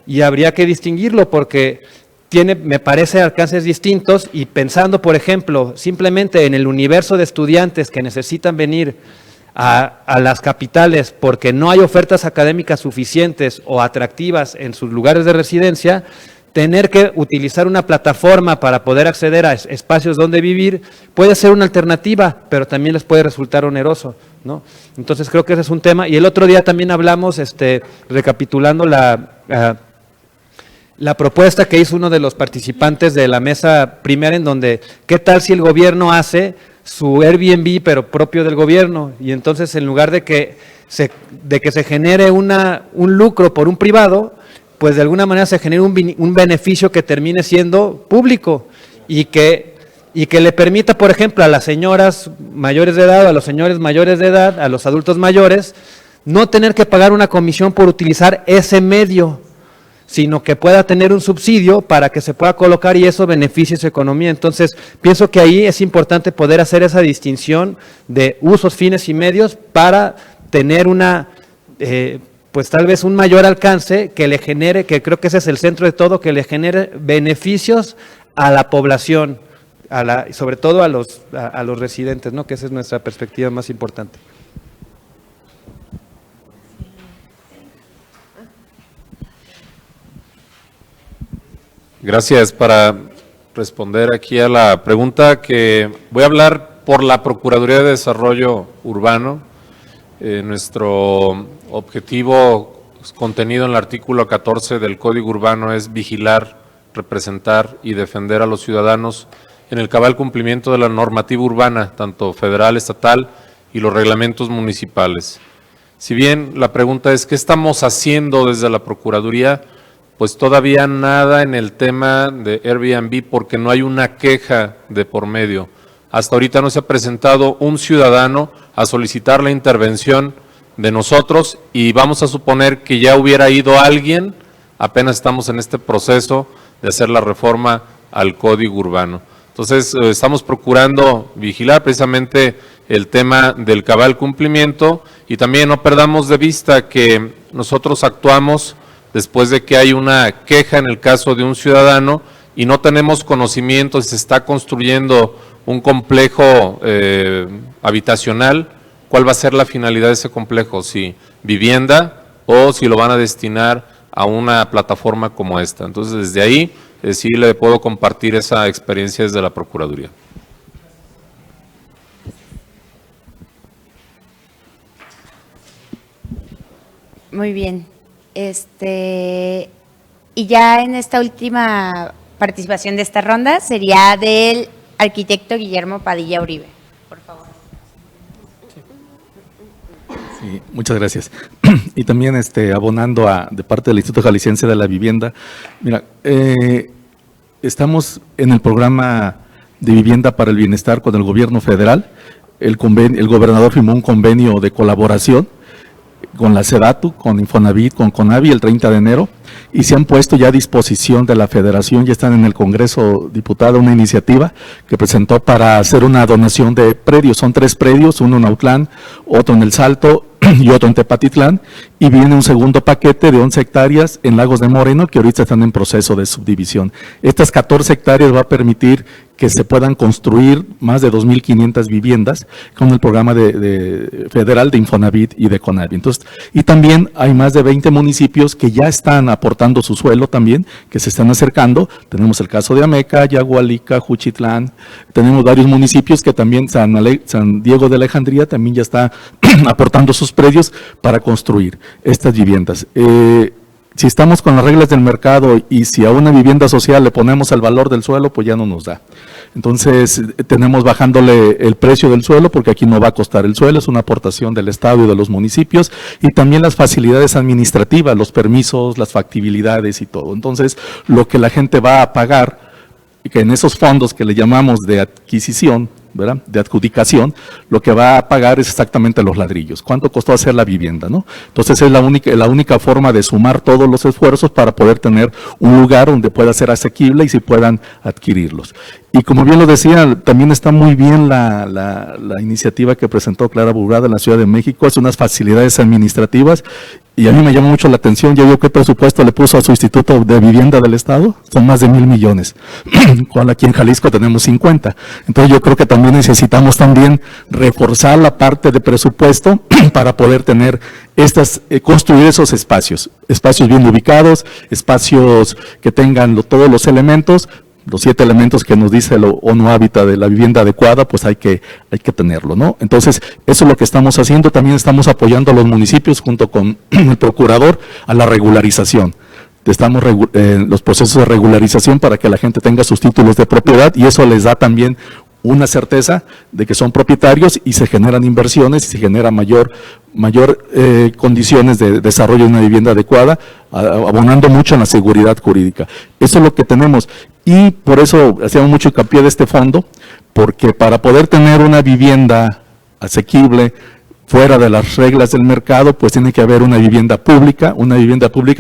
Y habría que distinguirlo porque tiene, me parece, alcances distintos, y pensando, por ejemplo, simplemente en el universo de estudiantes que necesitan venir a las capitales porque no hay ofertas académicas suficientes o atractivas en sus lugares de residencia, tener que utilizar una plataforma para poder acceder a espacios donde vivir puede ser una alternativa, pero también les puede resultar oneroso, ¿no? Entonces creo que ese es un tema. Y el otro día también hablamos, recapitulando la propuesta que hizo uno de los participantes de la mesa primera, en donde, ¿qué tal si el gobierno hace su Airbnb pero propio del gobierno? Y entonces en lugar de que se genere un lucro por un privado, pues de alguna manera se genera un beneficio que termine siendo público y que le permita, por ejemplo, a las señoras mayores de edad, a los señores mayores de edad, a los adultos mayores, no tener que pagar una comisión por utilizar ese medio, sino que pueda tener un subsidio para que se pueda colocar y eso beneficie su economía. Entonces, pienso que ahí es importante poder hacer esa distinción de usos, fines y medios para tener pues tal vez un mayor alcance que le genere, que creo que ese es el centro de todo, que le genere beneficios a la población, sobre todo a los residentes, ¿no? Que esa es nuestra perspectiva más importante. Gracias. Para responder aquí a la pregunta, que voy a hablar por la Procuraduría de Desarrollo Urbano. Nuestro objetivo contenido en el artículo 14 del Código Urbano es vigilar, representar y defender a los ciudadanos en el cabal cumplimiento de la normativa urbana, tanto federal, estatal y los reglamentos municipales. Si bien la pregunta es, ¿qué estamos haciendo desde la Procuraduría? Pues todavía nada en el tema de Airbnb porque no hay una queja de por medio. Hasta ahorita no se ha presentado un ciudadano a solicitar la intervención de nosotros y vamos a suponer que ya hubiera ido alguien, apenas estamos en este proceso de hacer la reforma al Código Urbano. Entonces, estamos procurando vigilar precisamente el tema del cabal cumplimiento y también no perdamos de vista que nosotros actuamos después de que hay una queja en el caso de un ciudadano y no tenemos conocimiento si se está construyendo un complejo habitacional, ¿cuál va a ser la finalidad de ese complejo? Si vivienda o si lo van a destinar a una plataforma como esta. Entonces, desde ahí sí le puedo compartir esa experiencia desde la Procuraduría. Muy bien. Y ya en esta última participación de esta ronda sería del arquitecto Guillermo Padilla Uribe. Por favor. Sí, muchas gracias. Y también abonando de parte del Instituto Jalisciense de la Vivienda, mira, estamos en el programa de Vivienda para el Bienestar con el gobierno federal. El gobernador firmó un convenio de colaboración con la SEDATU, con Infonavit, con CONAVI el 30 de enero, y se han puesto ya a disposición de la Federación, ya están en el Congreso diputada una iniciativa que presentó para hacer una donación de predios. Son 3 predios, uno en Autlán, otro en El Salto y otro en Tepatitlán, y viene un segundo paquete de 11 hectáreas en Lagos de Moreno que ahorita están en proceso de subdivisión. Estas 14 hectáreas va a permitir que se puedan construir más de 2.500 viviendas con el programa federal de Infonavit y de CONAVI. Entonces, y también hay más de 20 municipios que ya están aportando su suelo también, que se están acercando. Tenemos el caso de Ameca, Yagualica, Juchitlán, tenemos varios municipios que también, San Diego de Alejandría también ya está aportando sus predios para construir estas viviendas. Si estamos con las reglas del mercado y si a una vivienda social le ponemos el valor del suelo, pues ya no nos da. Entonces, tenemos bajándole el precio del suelo, porque aquí no va a costar el suelo, es una aportación del Estado y de los municipios, y también las facilidades administrativas, los permisos, las factibilidades y todo. Entonces, lo que la gente va a pagar, que en esos fondos que le llamamos de adquisición, ¿verdad?, de adjudicación, lo que va a pagar es exactamente los ladrillos. ¿Cuánto costó hacer la vivienda, no? Entonces es la única forma de sumar todos los esfuerzos para poder tener un lugar donde pueda ser asequible y si puedan adquirirlos. Y como bien lo decía, también está muy bien la iniciativa que presentó Clara Burgada en la Ciudad de México, es unas facilidades administrativas, y a mí me llamó mucho la atención. Yo veo qué presupuesto le puso a su Instituto de Vivienda del Estado, son más de 1,000 millones, cual aquí en Jalisco tenemos 50. Entonces yo creo que también necesitamos también reforzar la parte de presupuesto para poder tener construir esos espacios bien ubicados, espacios que tengan todos los elementos. Los 7 elementos que nos dice el ONU Hábitat de la vivienda adecuada, pues hay que tenerlo, ¿no? Entonces, eso es lo que estamos haciendo. También estamos apoyando a los municipios junto con el procurador a la regularización. Estamos en los procesos de regularización para que la gente tenga sus títulos de propiedad, y eso les da también una certeza de que son propietarios y se generan inversiones y se genera mayor condiciones de desarrollo de una vivienda adecuada, abonando mucho en la seguridad jurídica. Eso es lo que tenemos, y por eso hacíamos mucho hincapié de este fondo, porque para poder tener una vivienda asequible, fuera de las reglas del mercado, pues tiene que haber una vivienda pública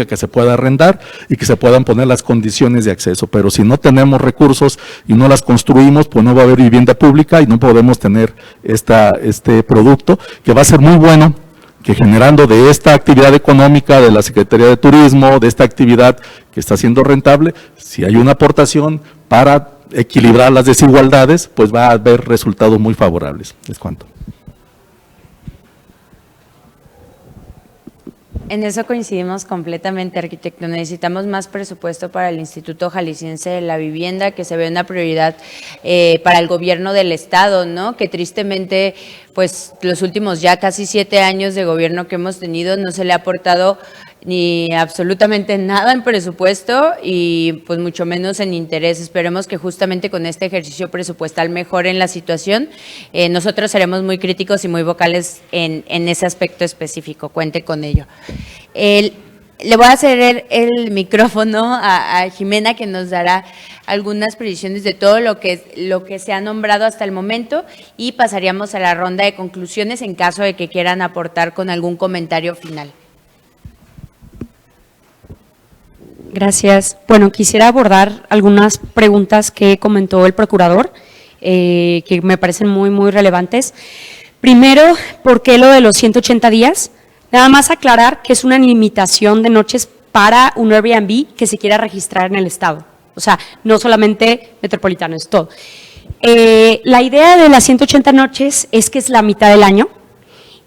que se pueda arrendar y que se puedan poner las condiciones de acceso. Pero si no tenemos recursos y no las construimos, pues no va a haber vivienda pública y no podemos tener este producto, que va a ser muy bueno, que generando de esta actividad económica de la Secretaría de Turismo, de esta actividad que está siendo rentable, si hay una aportación para equilibrar las desigualdades, pues va a haber resultados muy favorables. Es cuanto. En eso coincidimos completamente, arquitecto. Necesitamos más presupuesto para el Instituto Jalisciense de la Vivienda, que se ve una prioridad para el gobierno del Estado, ¿no? Que tristemente, pues los últimos ya casi 7 años de gobierno que hemos tenido no se le ha aportado ni absolutamente nada en presupuesto y pues mucho menos en interés. Esperemos que justamente con este ejercicio presupuestal mejoren la situación. Nosotros seremos muy críticos y muy vocales en ese aspecto específico, cuente con ello. Le voy a ceder el micrófono a Jimena, que nos dará algunas previsiones de todo lo que se ha nombrado hasta el momento, y pasaríamos a la ronda de conclusiones en caso de que quieran aportar con algún comentario final. Gracias. Bueno, quisiera abordar algunas preguntas que comentó el procurador, que me parecen muy, muy relevantes. Primero, ¿por qué lo de los 180 días? Nada más aclarar que es una limitación de noches para un Airbnb que se quiera registrar en el Estado. O sea, no solamente metropolitano, es todo. La idea de las 180 noches es que es la mitad del año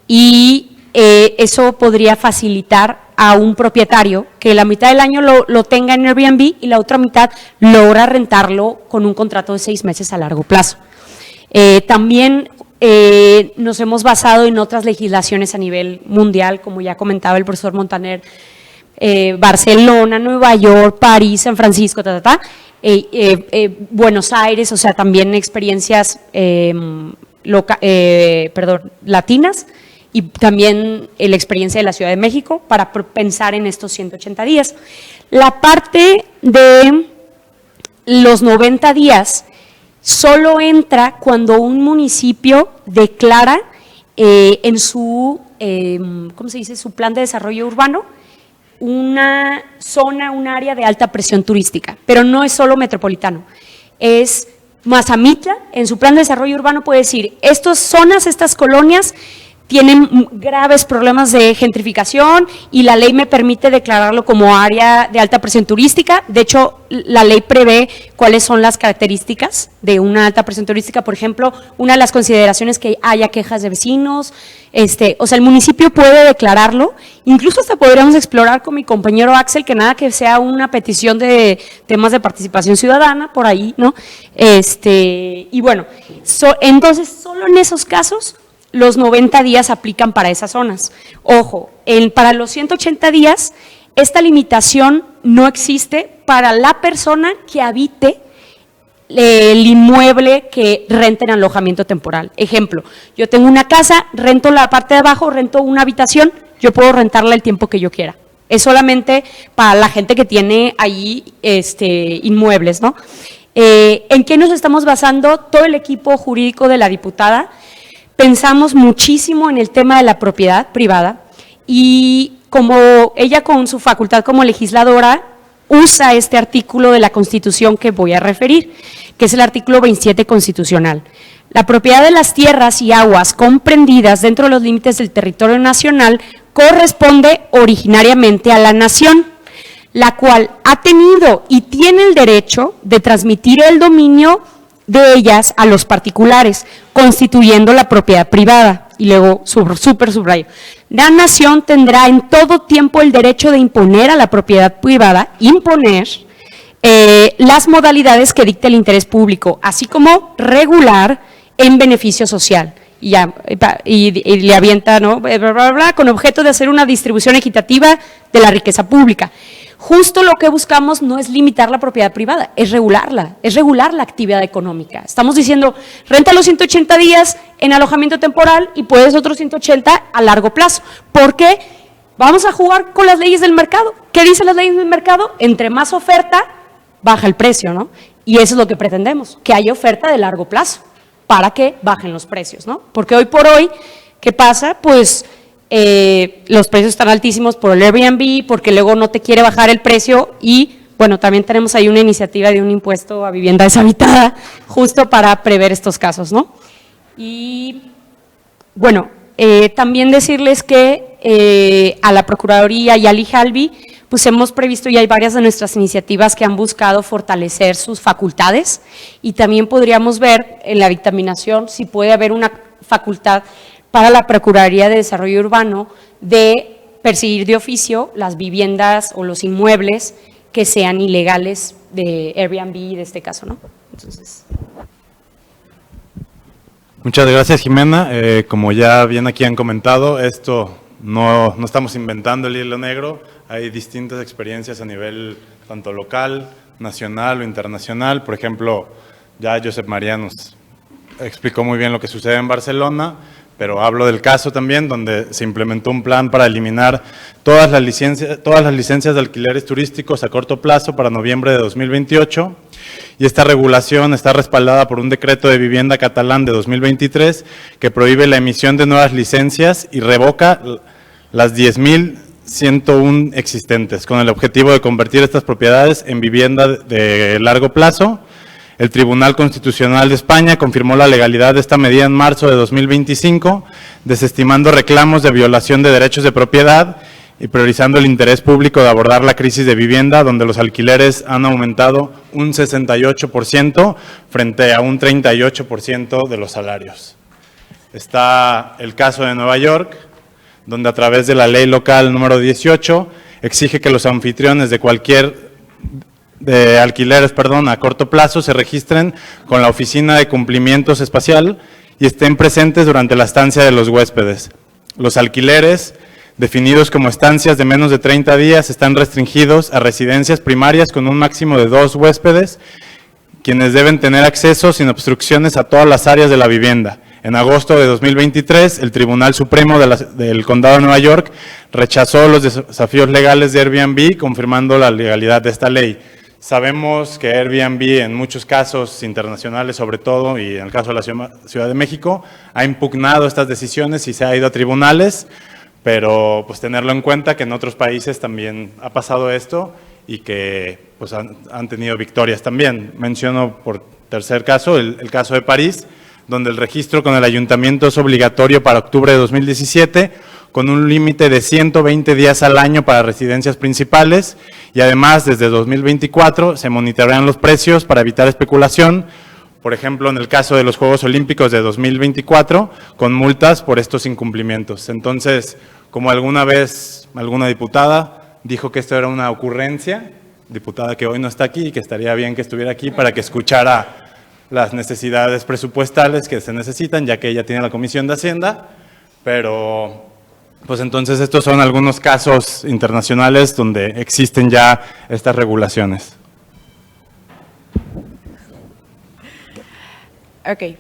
y eso podría facilitar a un propietario que la mitad del año lo tenga en Airbnb y la otra mitad logra rentarlo con un contrato de 6 meses a largo plazo. También nos hemos basado en otras legislaciones a nivel mundial, como ya comentaba el profesor Montaner, Barcelona, Nueva York, París, San Francisco, Buenos Aires, o sea, también experiencias latinas, y también la experiencia de la Ciudad de México para pensar en estos 180 días. La parte de los 90 días solo entra cuando un municipio declara en su, ¿cómo se dice?, su plan de desarrollo urbano, una zona, un área de alta presión turística, pero no es solo metropolitano, es Mazamitla, en su plan de desarrollo urbano puede decir, estas zonas, estas colonias tienen graves problemas de gentrificación y la ley me permite declararlo como área de alta presión turística. De hecho, la ley prevé cuáles son las características de una alta presión turística. Por ejemplo, una de las consideraciones que haya quejas de vecinos, o sea, el municipio puede declararlo. Incluso hasta podríamos explorar con mi compañero Axel, que nada que sea una petición de temas de participación ciudadana, por ahí, ¿no? Y bueno, entonces, solo en esos casos, los 90 días aplican para esas zonas. Ojo, para los 180 días, esta limitación no existe para la persona que habite el inmueble que renta en alojamiento temporal. Ejemplo, yo tengo una casa, rento la parte de abajo, rento una habitación, yo puedo rentarla el tiempo que yo quiera. Es solamente para la gente que tiene ahí inmuebles, ¿no? ¿En qué nos estamos basando? Todo el equipo jurídico de la diputada. Pensamos muchísimo en el tema de la propiedad privada y como ella con su facultad como legisladora usa este artículo de la Constitución que voy a referir, que es el artículo 27 constitucional. La propiedad de las tierras y aguas comprendidas dentro de los límites del territorio nacional corresponde originariamente a la nación, la cual ha tenido y tiene el derecho de transmitir el dominio de ellas a los particulares, constituyendo la propiedad privada. Y luego, súper subrayo, la nación tendrá en todo tiempo el derecho de imponer a la propiedad privada, las modalidades que dicte el interés público, así como regular en beneficio social. Y le avienta, ¿no?, con objeto de hacer una distribución equitativa de la riqueza pública. Justo lo que buscamos no es limitar la propiedad privada, es regular la actividad económica. Estamos diciendo, renta los 180 días en alojamiento temporal y puedes otros 180 a largo plazo. ¿Por qué? Vamos a jugar con las leyes del mercado. ¿Qué dicen las leyes del mercado? Entre más oferta, baja el precio, ¿no? Y eso es lo que pretendemos, que haya oferta de largo plazo para que bajen los precios, ¿no? Porque hoy por hoy, ¿qué pasa? Pues los precios están altísimos por el Airbnb, porque luego no te quiere bajar el precio y, bueno, también tenemos ahí una iniciativa de un impuesto a vivienda deshabitada justo para prever estos casos, ¿no? Y, bueno, también decirles que a la Procuraduría y al IJALBI, pues hemos previsto y hay varias de nuestras iniciativas que han buscado fortalecer sus facultades y también podríamos ver en la dictaminación si puede haber una facultad para la Procuraduría de Desarrollo Urbano de perseguir de oficio las viviendas o los inmuebles que sean ilegales de Airbnb de este caso, ¿no? Entonces. Muchas gracias, Jimena. Como ya bien aquí han comentado, esto no estamos inventando el hilo negro. Hay distintas experiencias a nivel tanto local, nacional o internacional. Por ejemplo, ya Josep María nos explicó muy bien lo que sucede en Barcelona, pero hablo del caso también donde se implementó un plan para eliminar todas las licencias de alquileres turísticos a corto plazo para noviembre de 2028, y esta regulación está respaldada por un decreto de vivienda catalán de 2023 que prohíbe la emisión de nuevas licencias y revoca las 10.101 existentes, con el objetivo de convertir estas propiedades en vivienda de largo plazo. El Tribunal Constitucional de España confirmó la legalidad de esta medida en marzo de 2025, desestimando reclamos de violación de derechos de propiedad y priorizando el interés público de abordar la crisis de vivienda, donde los alquileres han aumentado un 68% frente a un 38% de los salarios. Está el caso de Nueva York, donde a través de la ley local número 18 exige que los anfitriones de alquileres a corto plazo se registren con la Oficina de Cumplimientos Espacial y estén presentes durante la estancia de los huéspedes. Los alquileres, definidos como estancias de menos de 30 días, están restringidos a residencias primarias con un máximo de 2 huéspedes, quienes deben tener acceso sin obstrucciones a todas las áreas de la vivienda. En agosto de 2023, el Tribunal Supremo del Condado de Nueva York rechazó los desafíos legales de Airbnb, confirmando la legalidad de esta ley. Sabemos que Airbnb en muchos casos internacionales sobre todo, y en el caso de la Ciudad de México, ha impugnado estas decisiones y se ha ido a tribunales, pero pues tenerlo en cuenta que en otros países también ha pasado esto y que pues han tenido victorias también. Menciono por tercer caso el caso de París, donde el registro con el ayuntamiento es obligatorio para octubre de 2017, con un límite de 120 días al año para residencias principales, y además desde 2024 se monitorean los precios para evitar especulación, por ejemplo en el caso de los Juegos Olímpicos de 2024, con multas por estos incumplimientos. Entonces, como alguna vez alguna diputada dijo que esto era una ocurrencia, diputada que hoy no está aquí y que estaría bien que estuviera aquí para que escuchara las necesidades presupuestales que se necesitan, ya que ella tiene la Comisión de Hacienda, pero pues entonces estos son algunos casos internacionales donde existen ya estas regulaciones. Ok.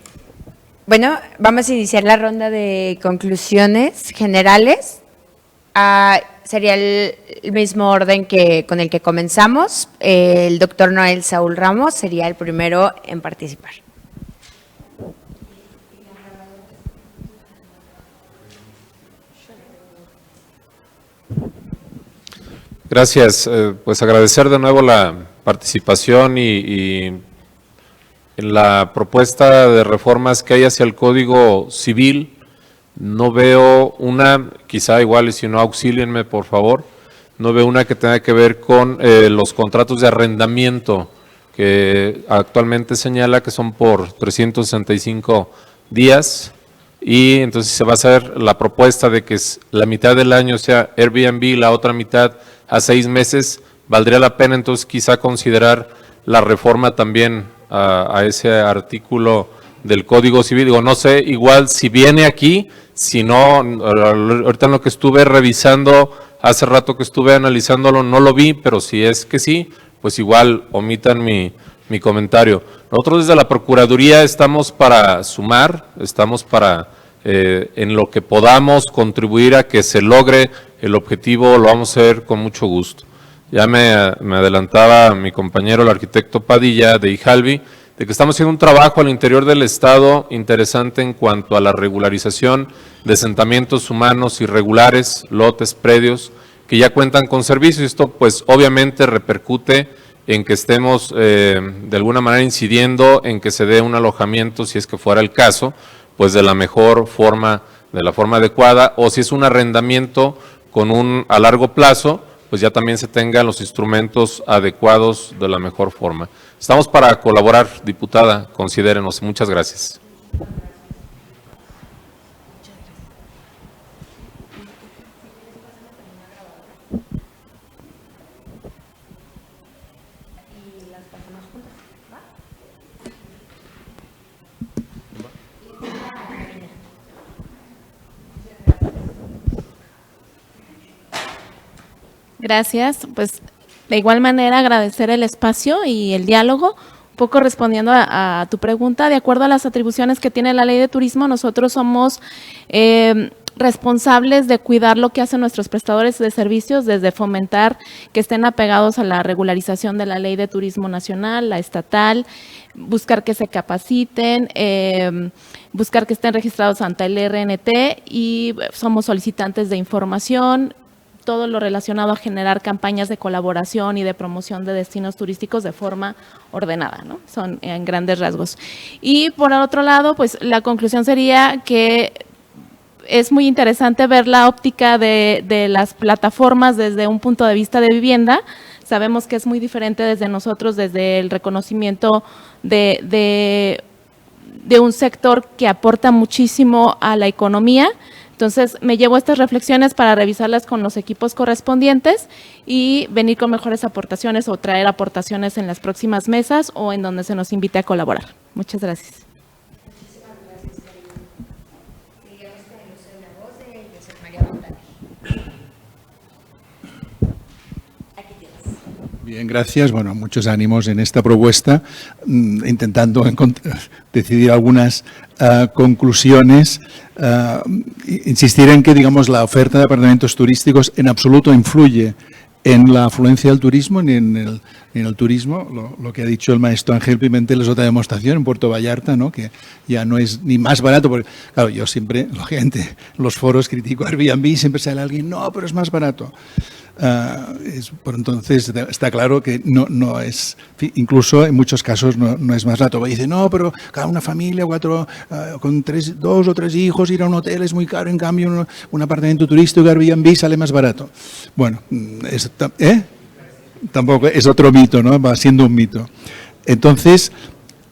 Bueno, vamos a iniciar la ronda de conclusiones generales. Sería el mismo orden que con el que comenzamos. El doctor Noel Saúl Ramos sería el primero en participar. Gracias. Pues agradecer de nuevo la participación y en la propuesta de reformas que hay hacia el Código Civil. No veo una, quizá igual y si no auxílienme por favor, no veo una que tenga que ver con los contratos de arrendamiento que actualmente señala que son por 365 días y entonces se va a hacer la propuesta de que la mitad del año sea Airbnb y la otra mitad a 6 meses. Valdría la pena entonces quizá considerar la reforma también a ese artículo del Código Civil. Digo, no sé, igual si viene aquí, si no, ahorita en lo que estuve revisando, hace rato que estuve analizándolo, no lo vi, pero si es que sí, pues igual omitan mi comentario. Nosotros desde la Procuraduría estamos para sumar, estamos para, en lo que podamos contribuir a que se logre el objetivo, lo vamos a hacer con mucho gusto. Ya me adelantaba mi compañero, el arquitecto Padilla de IJALBI, de que estamos haciendo un trabajo al interior del Estado interesante en cuanto a la regularización de asentamientos humanos irregulares, lotes, predios, que ya cuentan con servicios. Esto pues obviamente repercute en que estemos de alguna manera incidiendo en que se dé un alojamiento, si es que fuera el caso, pues de la mejor forma, de la forma adecuada, o si es un arrendamiento a largo plazo, pues ya también se tengan los instrumentos adecuados de la mejor forma. Estamos para colaborar, diputada, considérenos. Muchas gracias. Gracias. Pues de igual manera agradecer el espacio y el diálogo. Un poco respondiendo a tu pregunta, de acuerdo a las atribuciones que tiene la Ley de Turismo, nosotros somos responsables de cuidar lo que hacen nuestros prestadores de servicios, desde fomentar que estén apegados a la regularización de la Ley de Turismo Nacional, la estatal, buscar que se capaciten, buscar que estén registrados ante el RNT y somos solicitantes de información, todo lo relacionado a generar campañas de colaboración y de promoción de destinos turísticos de forma ordenada, ¿no? Son en grandes rasgos. Y por otro lado, pues la conclusión sería que es muy interesante ver la óptica de las plataformas desde un punto de vista de vivienda. Sabemos que es muy diferente desde nosotros, desde el reconocimiento de un sector que aporta muchísimo a la economía. Entonces, me llevo estas reflexiones para revisarlas con los equipos correspondientes y venir con mejores aportaciones o traer aportaciones en las próximas mesas o en donde se nos invite a colaborar. Muchas gracias. Bien, gracias. Bueno, muchos ánimos en esta propuesta, intentando decidir algunas conclusiones. Insistir en que, digamos, la oferta de apartamentos turísticos en absoluto influye en la afluencia del turismo ni en el turismo. Lo que ha dicho el maestro Ángel Pimentel es otra demostración en Puerto Vallarta, ¿no? Que ya no es ni más barato, porque, claro, yo siempre, lógicamente, en los foros critico Airbnb y siempre sale alguien, no, pero es más barato. Por entonces está claro que no es, incluso en muchos casos no es más barato. Dice, no, pero cada una familia, con 2 o 3 hijos, ir a un hotel es muy caro, en cambio un apartamento turístico Airbnb sale más barato. Bueno, tampoco es otro mito, ¿no? Va siendo un mito. Entonces,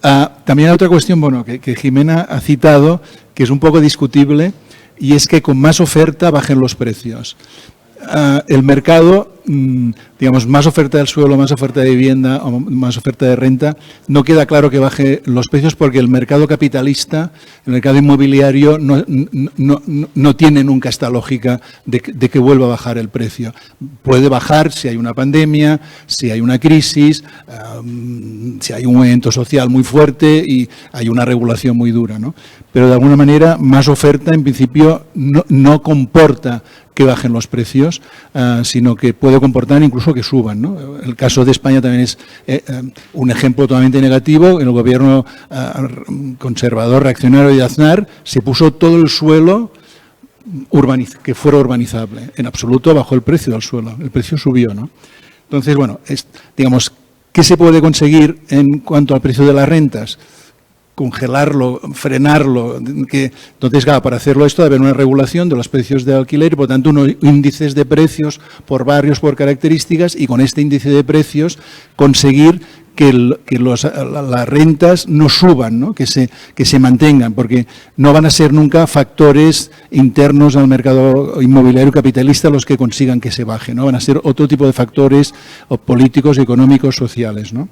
también hay otra cuestión, bueno, que Jimena ha citado, que es un poco discutible, y es que con más oferta bajen los precios. El mercado, digamos, más oferta del suelo, más oferta de vivienda o más oferta de renta, no queda claro que baje los precios porque el mercado capitalista, el mercado inmobiliario, no tiene nunca esta lógica de que vuelva a bajar el precio. Puede bajar si hay una pandemia, si hay una crisis, si hay un movimiento social muy fuerte y hay una regulación muy dura, ¿no? Pero de alguna manera, más oferta en principio no comporta que bajen los precios, sino que puede comportar incluso que suban, ¿no? El caso de España también es un ejemplo totalmente negativo. En el gobierno conservador, reaccionario de Aznar, se puso todo el suelo que fuera urbanizable. En absoluto bajó el precio del suelo, el precio subió, ¿no? Entonces, bueno, digamos, ¿qué se puede conseguir en cuanto al precio de las rentas? Congelarlo, frenarlo, entonces, claro, para hacerlo esto debe haber una regulación de los precios de alquiler y, por tanto, unos índices de precios por barrios, por características, y con este índice de precios conseguir que las rentas no suban, ¿no? Que se mantengan, porque no van a ser nunca factores internos al mercado inmobiliario capitalista los que consigan que se baje, ¿no? Van a ser otro tipo de factores políticos, económicos, sociales, ¿no?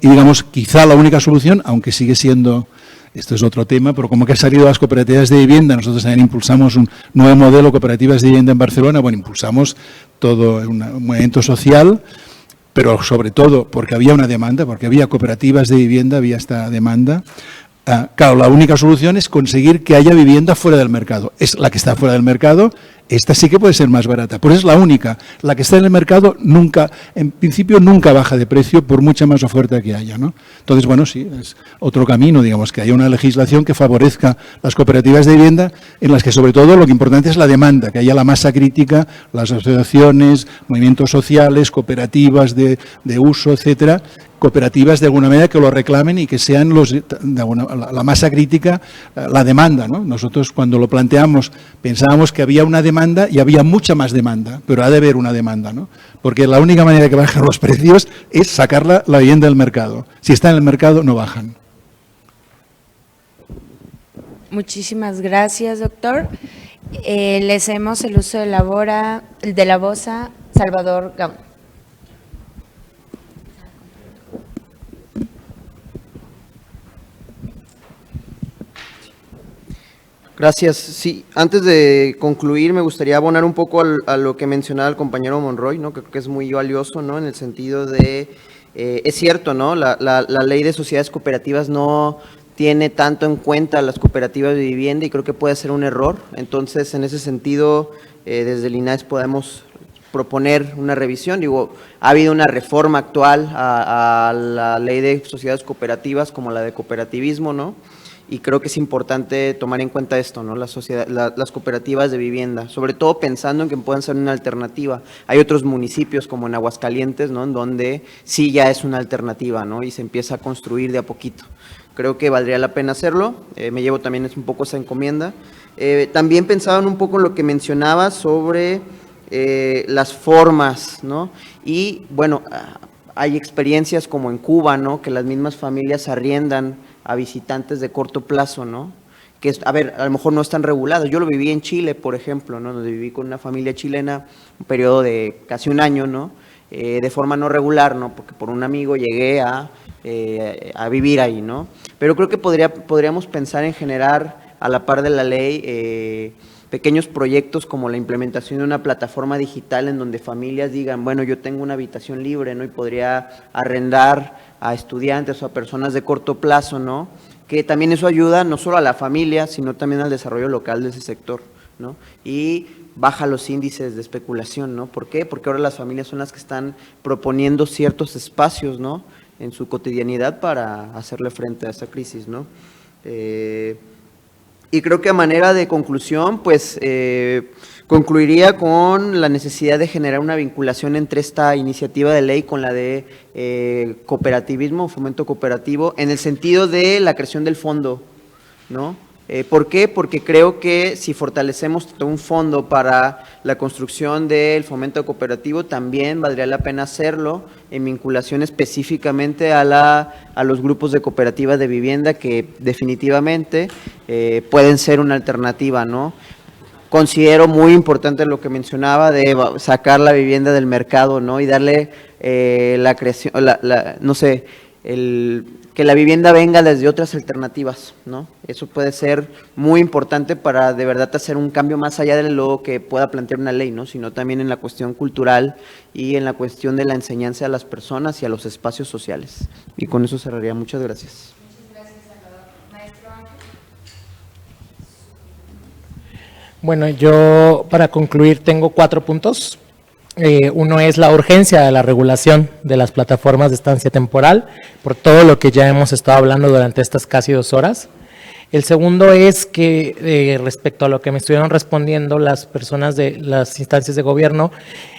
Y digamos, quizá la única solución, aunque sigue siendo, esto es otro tema, pero como que han salido las cooperativas de vivienda, nosotros también impulsamos un nuevo modelo de cooperativas de vivienda en Barcelona, bueno, impulsamos todo un movimiento social, pero sobre todo porque había una demanda, porque había cooperativas de vivienda, había esta demanda. Claro, la única solución es conseguir que haya vivienda fuera del mercado. Es la que está fuera del mercado, esta sí que puede ser más barata, pues es la única. La que está en el mercado nunca, en principio nunca baja de precio por mucha más oferta que haya, ¿no? Entonces, bueno, sí, es otro camino, digamos, que haya una legislación que favorezca las cooperativas de vivienda, en las que sobre todo lo que importante es la demanda, que haya la masa crítica, las asociaciones, movimientos sociales, cooperativas de uso, etcétera, cooperativas de alguna manera que lo reclamen y que sean la masa crítica, la demanda, ¿no? Nosotros cuando lo planteamos pensábamos que había una demanda y había mucha más demanda, pero ha de haber una demanda, ¿no? Porque la única manera de que bajen los precios es sacar la vivienda del mercado. Si está en el mercado, no bajan. Muchísimas gracias, doctor. Le cedemos el uso de la voz a Salvador Gaón. Gracias. Sí, antes de concluir me gustaría abonar un poco a lo que mencionaba el compañero Monroy, ¿no? Que creo que es muy valioso, ¿no? En el sentido de, es cierto, ¿no? La ley de sociedades cooperativas no tiene tanto en cuenta las cooperativas de vivienda y creo que puede ser un error. Entonces, en ese sentido, desde el INAES podemos proponer una revisión. Digo, ha habido una reforma actual a la ley de sociedades cooperativas como la de cooperativismo, ¿no? Y creo que es importante tomar en cuenta esto, ¿no? Las cooperativas de vivienda, sobre todo pensando en que puedan ser una alternativa. Hay otros municipios como en Aguascalientes, ¿no? En donde sí ya es una alternativa, ¿no? Y se empieza a construir de a poquito. Creo que valdría la pena hacerlo. Me llevo también un poco esa encomienda. También pensaban un poco en lo que mencionaba sobre las formas, ¿no? Y bueno, hay experiencias como en Cuba, ¿no? Que las mismas familias arriendan a visitantes de corto plazo, ¿no? Que, a ver, a lo mejor no están regulados. Yo lo viví en Chile, por ejemplo, ¿no? Donde viví con una familia chilena un periodo de casi un año, ¿no? De forma no regular, ¿no? Porque por un amigo llegué a vivir ahí, ¿no? Pero creo que podríamos pensar en generar, a la par de la ley, pequeños proyectos como la implementación de una plataforma digital en donde familias digan, bueno, yo tengo una habitación libre, ¿no? Y podría arrendar a estudiantes o a personas de corto plazo, ¿no? Que también eso ayuda no solo a la familia, sino también al desarrollo local de ese sector, ¿no? Y baja los índices de especulación, ¿no? ¿Por qué? Porque ahora las familias son las que están proponiendo ciertos espacios, ¿no? En su cotidianidad para hacerle frente a esta crisis, ¿no? Y creo que a manera de conclusión, pues concluiría con la necesidad de generar una vinculación entre esta iniciativa de ley con la de cooperativismo, fomento cooperativo, en el sentido de la creación del fondo, ¿no? ¿Por qué? Porque creo que si fortalecemos un fondo para la construcción del fomento cooperativo, también valdría la pena hacerlo en vinculación específicamente a los grupos de cooperativas de vivienda que definitivamente pueden ser una alternativa, ¿no? Considero muy importante lo que mencionaba de sacar la vivienda del mercado, ¿no? Y darle la creación, no sé, que la vivienda venga desde otras alternativas, ¿no? Eso puede ser muy importante para de verdad hacer un cambio más allá de lo que pueda plantear una ley, ¿no? Sino también en la cuestión cultural y en la cuestión de la enseñanza a las personas y a los espacios sociales. Y con eso cerraría. Muchas gracias. Bueno, yo para concluir tengo 4 puntos. Uno es la urgencia de la regulación de las plataformas de estancia temporal, por todo lo que ya hemos estado hablando durante estas casi 2 horas. El segundo es que respecto a lo que me estuvieron respondiendo las personas de las instancias de gobierno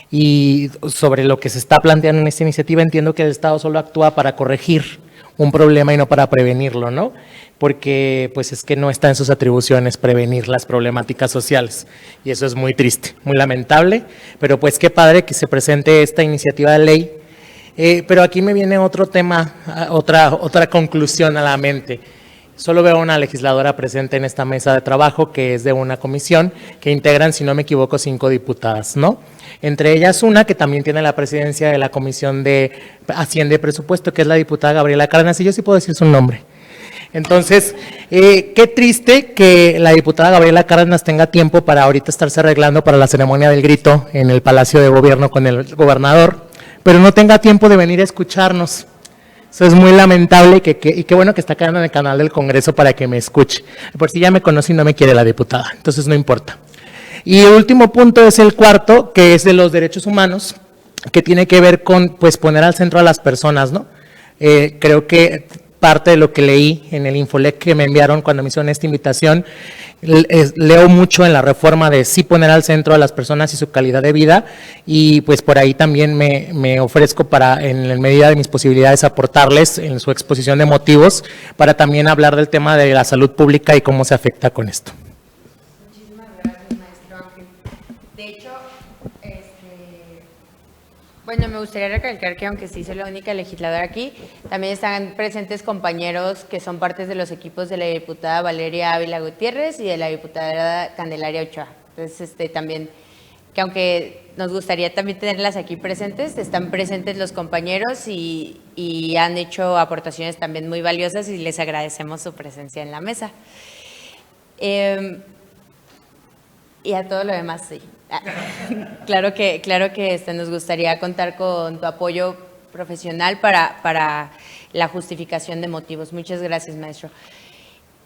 y sobre lo que se está planteando en esta iniciativa, entiendo que el Estado solo actúa para corregir un problema y no para prevenirlo, ¿no? Porque pues es que no está en sus atribuciones prevenir las problemáticas sociales y eso es muy triste, muy lamentable, pero pues qué padre que se presente esta iniciativa de ley. Pero aquí me viene otro tema, otra conclusión a la mente. Solo veo una legisladora presente en esta mesa de trabajo que es de una comisión que integran, si no me equivoco, 5 diputadas, ¿no? Entre ellas una que también tiene la presidencia de la Comisión de Hacienda y Presupuesto, que es la diputada Gabriela Cárdenas, y yo sí puedo decir su nombre. Entonces, qué triste que la diputada Gabriela Cárdenas tenga tiempo para ahorita estarse arreglando para la ceremonia del grito en el Palacio de Gobierno con el gobernador, pero no tenga tiempo de venir a escucharnos. Eso es muy lamentable y qué bueno que está quedando en el canal del Congreso para que me escuche. Por si ya me conoce y no me quiere la diputada, entonces no importa. Y el último punto es el cuarto, que es de los derechos humanos, que tiene que ver con pues poner al centro a las personas, ¿no? Creo que parte de lo que leí en el Infolec que me enviaron cuando me hicieron esta invitación, leo mucho en la reforma de sí poner al centro a las personas y su calidad de vida, y pues por ahí también me ofrezco para, en la medida de mis posibilidades, aportarles en su exposición de motivos, para también hablar del tema de la salud pública y cómo se afecta con esto. Muchísimas gracias, maestro Ángel. De hecho, bueno, me gustaría recalcar que aunque sí soy la única legisladora aquí, también están presentes compañeros que son partes de los equipos de la diputada Valeria Ávila Gutiérrez y de la diputada Candelaria Ochoa. Entonces, también, que aunque nos gustaría también tenerlas aquí presentes, están presentes los compañeros y han hecho aportaciones también muy valiosas y les agradecemos su presencia en la mesa. Y a todo lo demás, sí. Claro que nos gustaría contar con tu apoyo profesional para la justificación de motivos. Muchas gracias, maestro.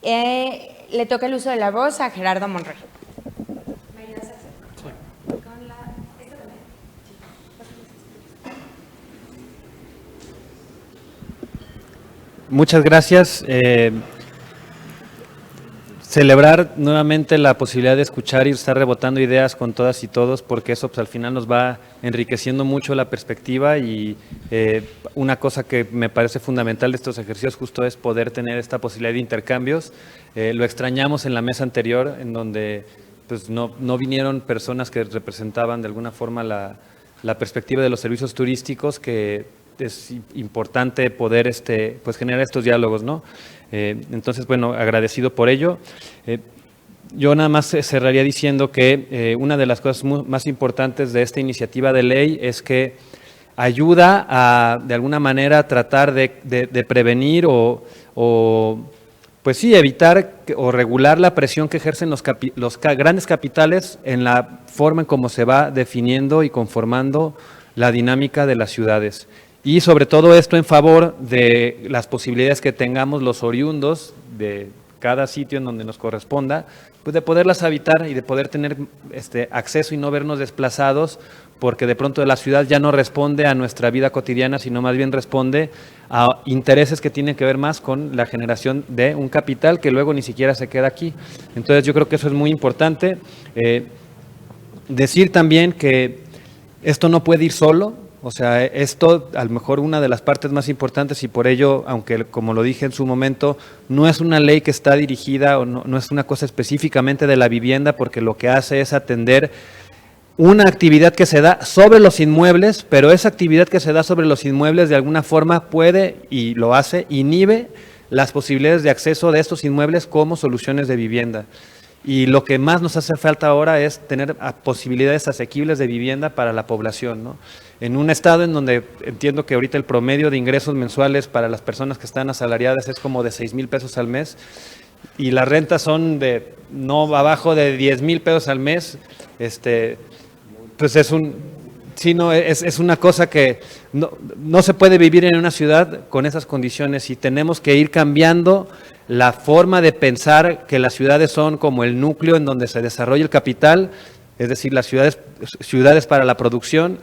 Le toca el uso de la voz a Gerardo Monroy. Muchas gracias. Celebrar nuevamente la posibilidad de escuchar y estar rebotando ideas con todas y todos, porque eso pues, al final nos va enriqueciendo mucho la perspectiva y una cosa que me parece fundamental de estos ejercicios justo es poder tener esta posibilidad de intercambios. Lo extrañamos en la mesa anterior, en donde pues, no vinieron personas que representaban de alguna forma la perspectiva de los servicios turísticos, que es importante poder pues generar estos diálogos, ¿no? Entonces, bueno, agradecido por ello. Yo nada más cerraría diciendo que una de las cosas más importantes de esta iniciativa de ley es que ayuda a, de alguna manera, tratar de prevenir pues sí, evitar o regular la presión que ejercen los grandes capitales en la forma en cómo se va definiendo y conformando la dinámica de las ciudades. Y sobre todo esto en favor de las posibilidades que tengamos los oriundos de cada sitio en donde nos corresponda, pues de poderlas habitar y de poder tener acceso y no vernos desplazados, porque de pronto la ciudad ya no responde a nuestra vida cotidiana, sino más bien responde a intereses que tienen que ver más con la generación de un capital que luego ni siquiera se queda aquí. Entonces yo creo que eso es muy importante. Decir también que esto no puede ir solo. O sea, esto a lo mejor una de las partes más importantes y por ello, aunque como lo dije en su momento, no es una ley que está dirigida o no es una cosa específicamente de la vivienda, porque lo que hace es atender una actividad que se da sobre los inmuebles, pero esa actividad que se da sobre los inmuebles de alguna forma puede, y lo hace, inhibe las posibilidades de acceso de estos inmuebles como soluciones de vivienda. Y lo que más nos hace falta ahora es tener posibilidades asequibles de vivienda para la población, ¿no? En un estado en donde entiendo que ahorita el promedio de ingresos mensuales para las personas que están asalariadas es como de 6,000 pesos al mes y las rentas son de no abajo de 10,000 pesos al mes, pues es una cosa que no se puede vivir en una ciudad con esas condiciones y tenemos que ir cambiando la forma de pensar que las ciudades son como el núcleo en donde se desarrolla el capital, es decir, las ciudades para la producción.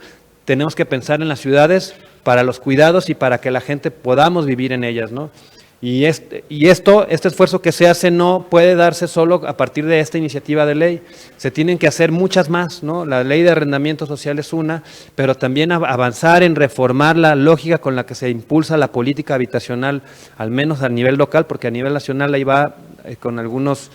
Tenemos que pensar en las ciudades para los cuidados y para que la gente podamos vivir en ellas, ¿no? Y este esfuerzo que se hace no puede darse solo a partir de esta iniciativa de ley. Se tienen que hacer muchas más, ¿no? La ley de arrendamiento social es una, pero también avanzar en reformar la lógica con la que se impulsa la política habitacional, al menos a nivel local, porque a nivel nacional ahí va con algunos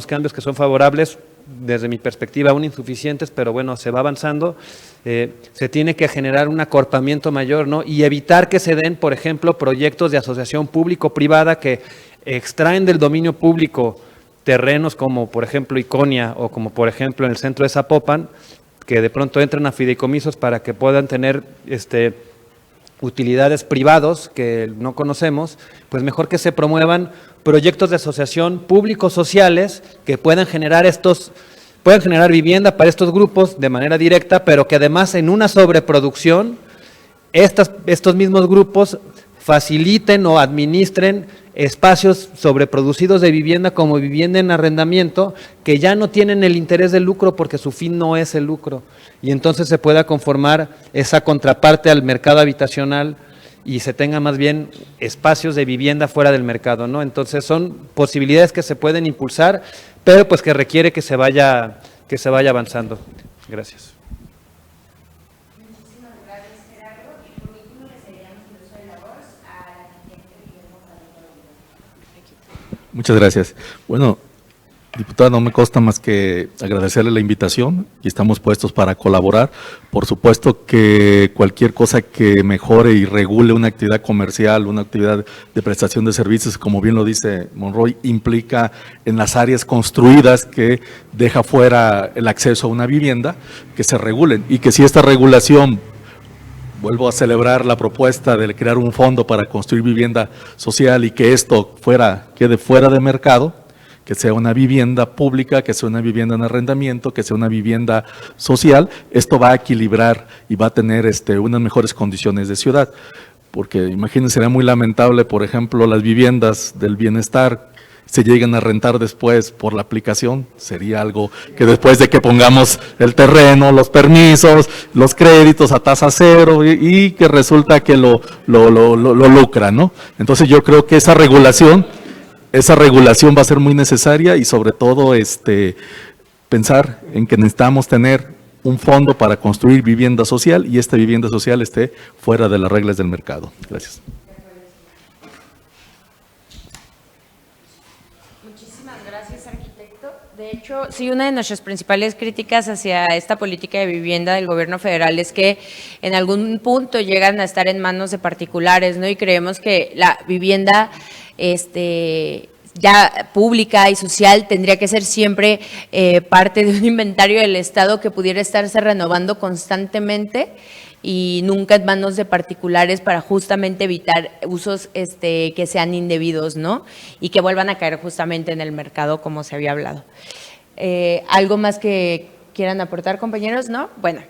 cambios que son favorables, desde mi perspectiva aún insuficientes, pero bueno, se va avanzando. Se tiene que generar un acorpamiento mayor, ¿no? Y evitar que se den, por ejemplo, proyectos de asociación público-privada que extraen del dominio público terrenos como, por ejemplo, Iconia o como, por ejemplo, en el centro de Zapopan, que de pronto entran a fideicomisos para que puedan tener utilidades privados que no conocemos, pues mejor que se promuevan proyectos de asociación público-sociales que puedan generar vivienda para estos grupos de manera directa, pero que además en una sobreproducción estos mismos grupos faciliten o administren espacios sobreproducidos de vivienda como vivienda en arrendamiento que ya no tienen el interés del lucro porque su fin no es el lucro y entonces se pueda conformar esa contraparte al mercado habitacional y se tenga más bien espacios de vivienda fuera del mercado, ¿no? Entonces son posibilidades que se pueden impulsar, pero pues que requiere que se vaya avanzando. Gracias. Muchísimas gracias, Gerardo. Y por último le cederíamos el uso de la voz al arquitecto Guillermo Padilla. Muchas gracias. Bueno, diputada, no me consta más que agradecerle la invitación y estamos puestos para colaborar. Por supuesto que cualquier cosa que mejore y regule una actividad comercial, una actividad de prestación de servicios, como bien lo dice Monroy, implica en las áreas construidas que deja fuera el acceso a una vivienda, que se regulen y que si esta regulación, vuelvo a celebrar la propuesta de crear un fondo para construir vivienda social y que esto quede fuera de mercado, que sea una vivienda pública, que sea una vivienda en arrendamiento, que sea una vivienda social. Esto va a equilibrar y va a tener unas mejores condiciones de ciudad. Porque imagínense, sería muy lamentable, por ejemplo, las viviendas del bienestar se lleguen a rentar después por la aplicación. Sería algo que después de que pongamos el terreno, los permisos, los créditos a tasa cero y que resulta que lo lucra, ¿no? Entonces yo creo que esa regulación va a ser muy necesaria y sobre todo pensar en que necesitamos tener un fondo para construir vivienda social y esta vivienda social esté fuera de las reglas del mercado. Gracias. Muchísimas gracias, arquitecto. De hecho, sí, una de nuestras principales críticas hacia esta política de vivienda del gobierno federal es que en algún punto llegan a estar en manos de particulares, ¿no? Y creemos que la vivienda ya pública y social tendría que ser siempre parte de un inventario del Estado que pudiera estarse renovando constantemente y nunca en manos de particulares para justamente evitar usos que sean indebidos, ¿no? Y que vuelvan a caer justamente en el mercado como se había hablado. ¿Algo más que quieran aportar, compañeros? ¿No? Bueno.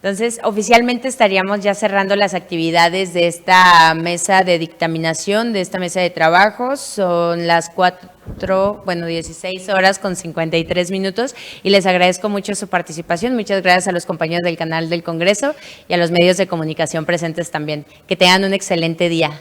Entonces, oficialmente estaríamos ya cerrando las actividades de esta mesa de dictaminación, de esta mesa de trabajo. Son las 16 horas con 53 minutos y les agradezco mucho su participación. Muchas gracias a los compañeros del canal del Congreso y a los medios de comunicación presentes también. Que tengan un excelente día.